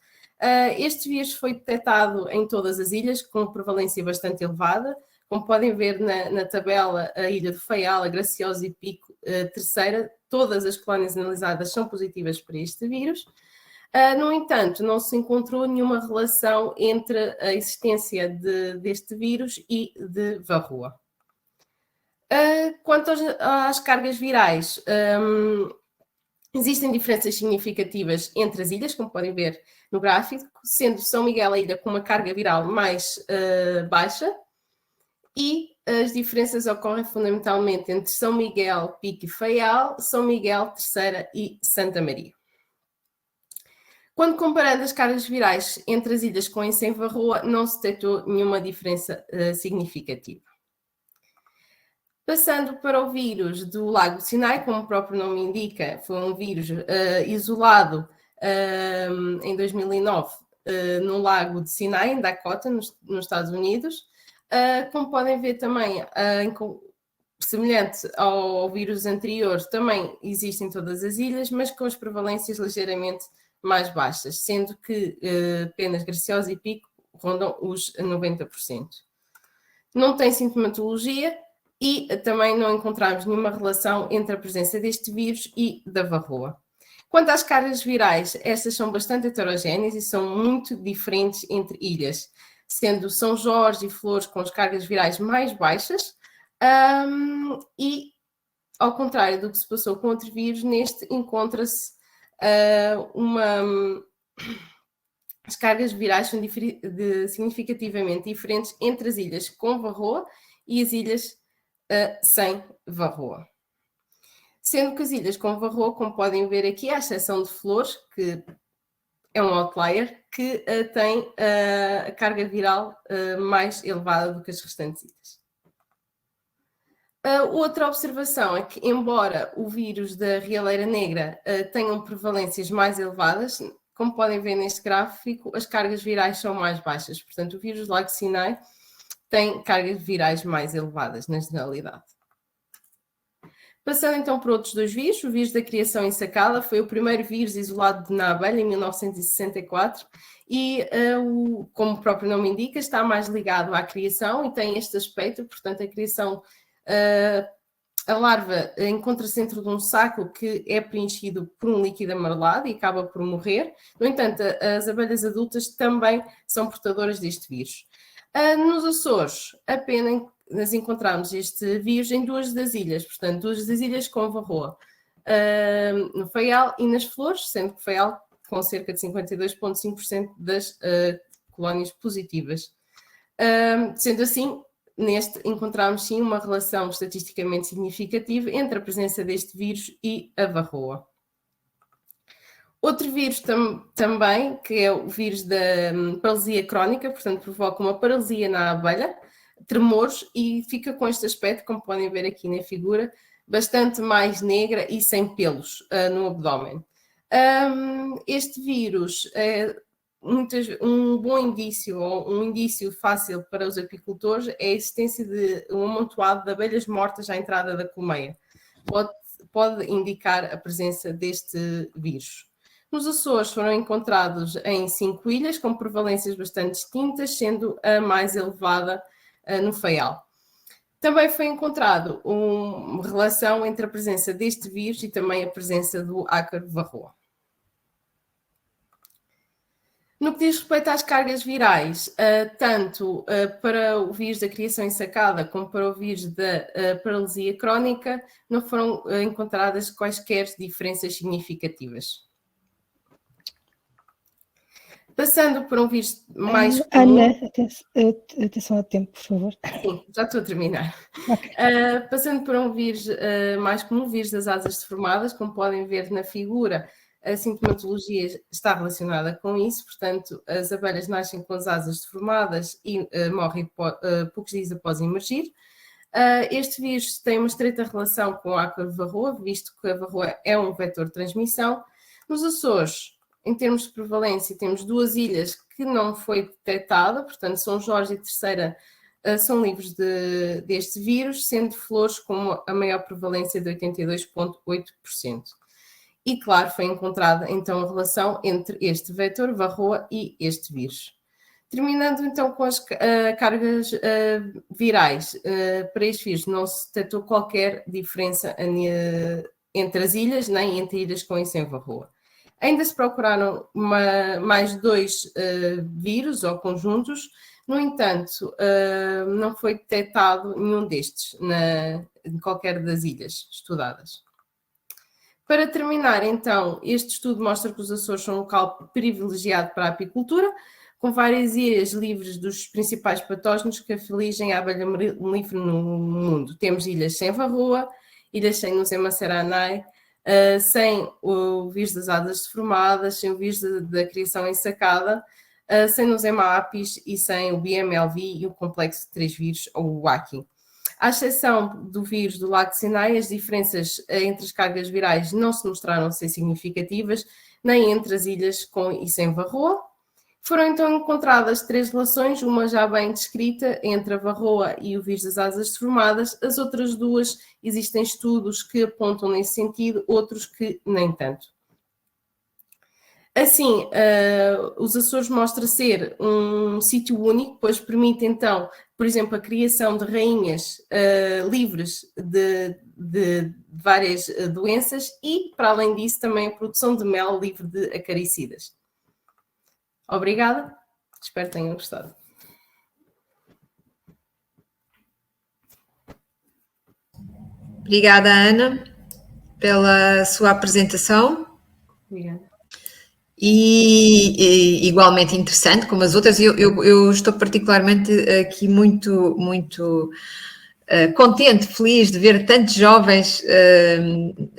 Este vírus foi detectado em todas as ilhas, com prevalência bastante elevada. Como podem ver na tabela, a ilha de Faial, a Graciosa e Pico Terceira, todas as colónias analisadas são positivas para este vírus. No entanto, não se encontrou nenhuma relação entre a existência deste vírus e de varroa. Quanto às cargas virais, existem diferenças significativas entre as ilhas, como podem ver no gráfico, sendo São Miguel a ilha com uma carga viral mais baixa, e as diferenças ocorrem fundamentalmente entre São Miguel, Pico e Faial, São Miguel, Terceira e Santa Maria. Quando comparando as cargas virais entre as ilhas com e sem varroa, não se detectou nenhuma diferença significativa. Passando para o vírus do Lago Sinai, como o próprio nome indica, foi um vírus isolado em 2009 no Lago de Sinai, em Dakota, nos Estados Unidos. Como podem ver também, semelhante ao vírus anterior, também existe em todas as ilhas, mas com as prevalências ligeiramente mais baixas, sendo que apenas Graciosa e Pico rondam os 90%. Não tem sintomatologia e também não encontramos nenhuma relação entre a presença deste vírus e da varroa. Quanto às cargas virais, estas são bastante heterogéneas e são muito diferentes entre ilhas, sendo São Jorge e Flores com as cargas virais mais baixas e, ao contrário do que se passou com outro vírus, neste encontra-se as cargas virais são significativamente diferentes entre as ilhas com varroa e as ilhas sem varroa. Sendo que as ilhas com varroa, como podem ver aqui, à exceção de Flores, que é um outlier, que tem a carga viral mais elevada do que as restantes ilhas. Outra observação é que, embora o vírus da Rialeira Negra tenham prevalências mais elevadas, como podem ver neste gráfico, as cargas virais são mais baixas. Portanto, o vírus do Lago Sinai tem cargas virais mais elevadas, na generalidade. Passando então para outros dois vírus, o vírus da criação ensacada foi o primeiro vírus isolado na abelha em 1964 e, como o próprio nome indica, está mais ligado à criação e tem este aspecto. Portanto, a criação, a larva encontra-se dentro de um saco que é preenchido por um líquido amarelado e acaba por morrer. No entanto, as abelhas adultas também são portadoras deste vírus. Nos Açores, apenas nós encontramos este vírus em 2 das ilhas, portanto, 2 das ilhas com varroa, no Faial e nas Flores, sendo que Faial com cerca de 52,5% das colónias positivas. Sendo assim, neste encontramos sim uma relação estatisticamente significativa entre a presença deste vírus e a varroa. Outro vírus também, que é o vírus da paralisia crónica, portanto provoca uma paralisia na abelha, tremores, e fica com este aspecto, como podem ver aqui na figura, bastante mais negra e sem pelos no abdômen. Este vírus é um bom indício, ou um indício fácil para os apicultores, é a existência de um amontoado de abelhas mortas à entrada da colmeia. Pode indicar a presença deste vírus. Nos Açores foram encontrados em 5 ilhas, com prevalências bastante distintas, sendo a mais elevada no Faial. Também foi encontrado uma relação entre a presença deste vírus e também a presença do ácaro varroa. No que diz respeito às cargas virais, tanto para o vírus da criação ensacada como para o vírus da paralisia crónica, não foram encontradas quaisquer diferenças significativas. Passando por um vírus mais comum... Ana, atenção ao tempo, por favor. Sim, já estou a terminar. Okay. Passando por um vírus mais comum, o vírus das asas deformadas, como podem ver na figura, a sintomatologia está relacionada com isso, portanto, as abelhas nascem com as asas deformadas e morrem poucos dias após emergir. Este vírus tem uma estreita relação com o ácaro varroa, visto que a varroa é um vetor de transmissão. Nos Açores, em termos de prevalência, temos 2 ilhas que não foi detectada, portanto, São Jorge e Terceira são livres deste vírus, sendo Flores com a maior prevalência de 82,8%. E, claro, foi encontrada, então, a relação entre este vetor, varroa, e este vírus. Terminando, então, com as cargas virais. Para este vírus não se detectou qualquer diferença entre as ilhas, nem entre ilhas com e sem varroa. Ainda se procuraram mais 2 vírus ou conjuntos, no entanto, não foi detectado nenhum destes em qualquer das ilhas estudadas. Para terminar, então, este estudo mostra que os Açores são um local privilegiado para a apicultura, com várias ilhas livres dos principais patógenos que afligem a abelha melífera no mundo. Temos ilhas sem varroa, ilhas sem Nosema ceranae, sem o vírus das asas deformadas, sem o vírus da criação ensacada, sem Nosema apis e sem o BMLV e o complexo de 3 vírus, ou o WACI. À exceção do vírus do Lago de Sinai, as diferenças entre as cargas virais não se mostraram ser significativas, nem entre as ilhas com e sem varroa. Foram então encontradas 3 relações, uma já bem descrita, entre a varroa e o vírus das asas deformadas. As outras 2 existem estudos que apontam nesse sentido, outros que nem tanto. Assim, os Açores mostra ser um sítio único, pois permite então, por exemplo, a criação de rainhas livres de várias doenças e, para além disso, também a produção de mel livre de acaricidas. Obrigada, espero que tenham gostado. Obrigada, Ana, pela sua apresentação. Obrigada. E igualmente interessante como as outras. Eu estou particularmente aqui muito contente, feliz de ver tantos jovens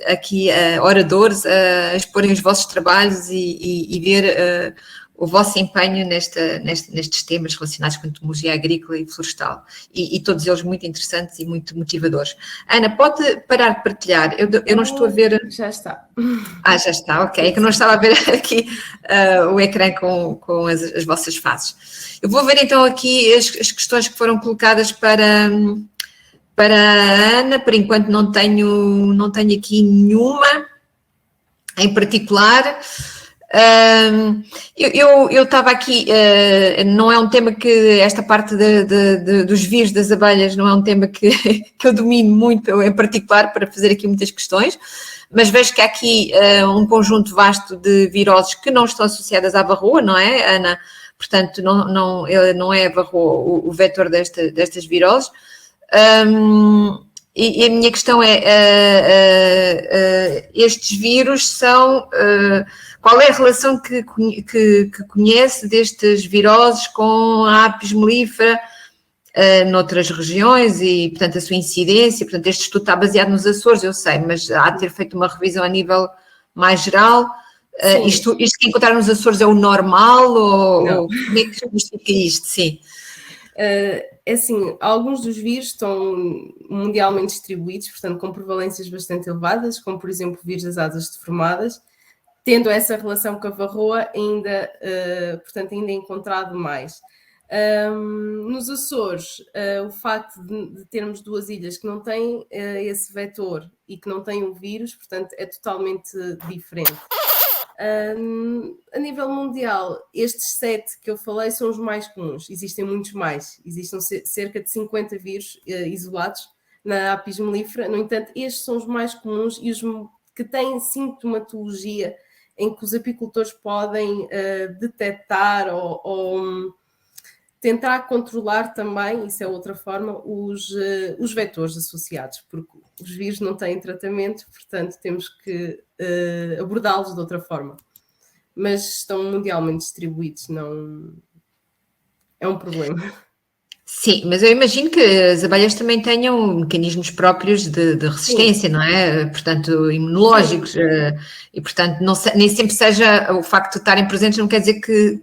aqui, oradores, a exporem os vossos trabalhos e ver o vosso empenho nestes temas relacionados com a entomologia agrícola e florestal, e todos eles muito interessantes e muito motivadores. Ana, pode parar de partilhar? Eu não estou a ver... Já está. Já está, ok. É que eu não estava a ver aqui o ecrã com as vossas faces. Eu vou ver então aqui as questões que foram colocadas para a Ana. Por enquanto não tenho aqui nenhuma em particular. Eu estava aqui, não é um tema que, esta parte dos vírus das abelhas não é um tema que eu domino muito em particular para fazer aqui muitas questões, mas vejo que há aqui um conjunto vasto de viroses que não estão associadas à varroa, não é, Ana? Portanto, não é a varroa o vetor destas viroses. E a minha questão é, estes vírus são... qual é a relação que conhece destes viroses com a apis mellifera noutras regiões e, portanto, a sua incidência? Portanto, este estudo está baseado nos Açores, eu sei, mas há de ter feito uma revisão a nível mais geral. Isto que encontraram nos Açores é o normal ou como é que se justifica isto? Sim. É assim, alguns dos vírus estão mundialmente distribuídos, portanto, com prevalências bastante elevadas, como, por exemplo, o vírus das asas deformadas. Tendo essa relação com a varroa, portanto, ainda é encontrado mais. Nos Açores, o facto de termos duas ilhas que não têm esse vetor e que não têm o vírus, portanto, é totalmente diferente. A nível mundial, estes 7 que eu falei são os mais comuns, existem muitos mais, existem cerca de 50 vírus isolados na Apis mellifera, no entanto, estes são os mais comuns e os que têm sintomatologia em que os apicultores podem detectar ou tentar controlar também, isso é outra forma, os vetores associados, porque os vírus não têm tratamento, portanto temos que abordá-los de outra forma. Mas estão mundialmente distribuídos, não é um problema. Sim, mas eu imagino que as abelhas também tenham mecanismos próprios de resistência, não é? Portanto, imunológicos, e portanto nem sempre seja o facto de estarem presentes, não quer dizer que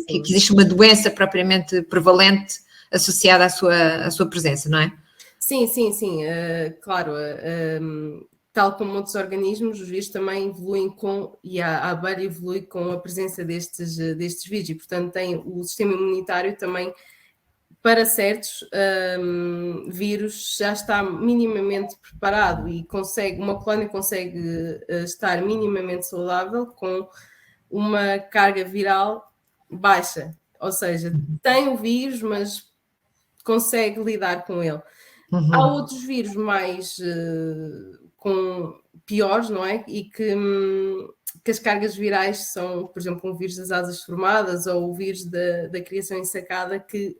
existe uma doença propriamente prevalente associada à sua presença, não é? Sim, claro, tal como outros organismos, os vírus também evoluem e a abelha evolui com a presença destes vírus, e portanto tem o sistema imunitário também, para certos vírus, já está minimamente preparado e uma colónia consegue estar minimamente saudável com uma carga viral baixa, ou seja, tem o vírus, mas consegue lidar com ele. Há outros vírus mais piores, não é? E que as cargas virais são, por exemplo, um vírus das asas formadas ou o vírus da criação ensacada, que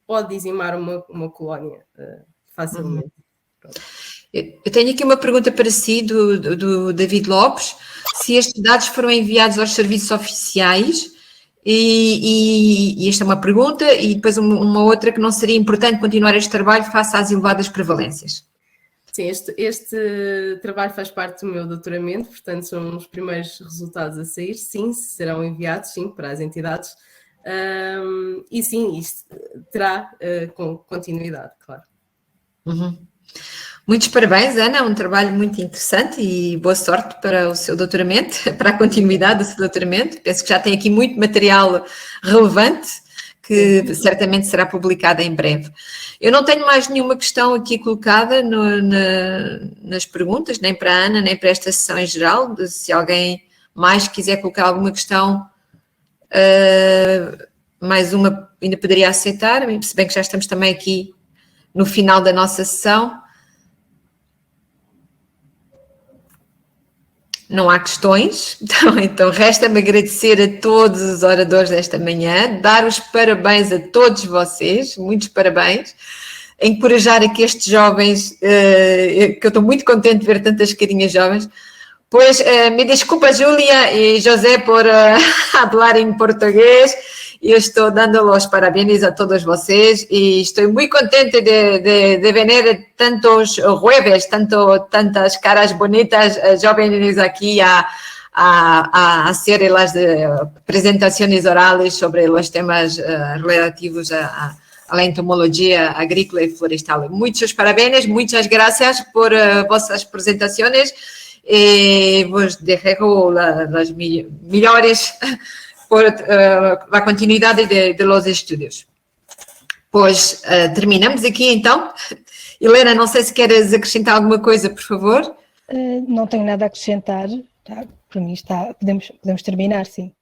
pode dizimar uma colónia facilmente. Eu tenho aqui uma pergunta para si, do David Lopes, se estes dados foram enviados aos serviços oficiais, e esta é uma pergunta, e depois uma outra, que não seria importante continuar este trabalho face às elevadas prevalências. Sim, este trabalho faz parte do meu doutoramento, portanto são os primeiros resultados a sair, sim, serão enviados, sim, para as entidades, e sim, isto terá continuidade, claro. Muitos parabéns, Ana, um trabalho muito interessante e boa sorte para o seu doutoramento, para a continuidade do seu doutoramento. Penso que já tem aqui muito material relevante, que certamente será publicada em breve. Eu não tenho mais nenhuma questão aqui colocada nas perguntas, nem para a Ana, nem para esta sessão em geral. Se alguém mais quiser colocar alguma questão, mais uma ainda poderia aceitar, se bem que já estamos também aqui no final da nossa sessão. Não há questões, então resta-me agradecer a todos os oradores desta manhã, dar os parabéns a todos vocês, muitos parabéns, encorajar aqui estes jovens, que eu estou muito contente de ver tantas carinhas jovens. Pues me desculpa, Júlia e José, por falar em português. Eu estou dando os parabéns a todos vocês e estou muito contente de ver tantos jueves, tantas caras bonitas, jovens aqui a hacer las presentaciones orales sobre los temas relativos a la entomología agrícola y florestal. Muchos parabéns, muchas gracias por vuestras presentaciones y vos dejo las mejores por a continuidade de los estudos. Pois terminamos aqui então. Helena, não sei se queres acrescentar alguma coisa, por favor. Não tenho nada a acrescentar, tá? Para mim podemos terminar, sim.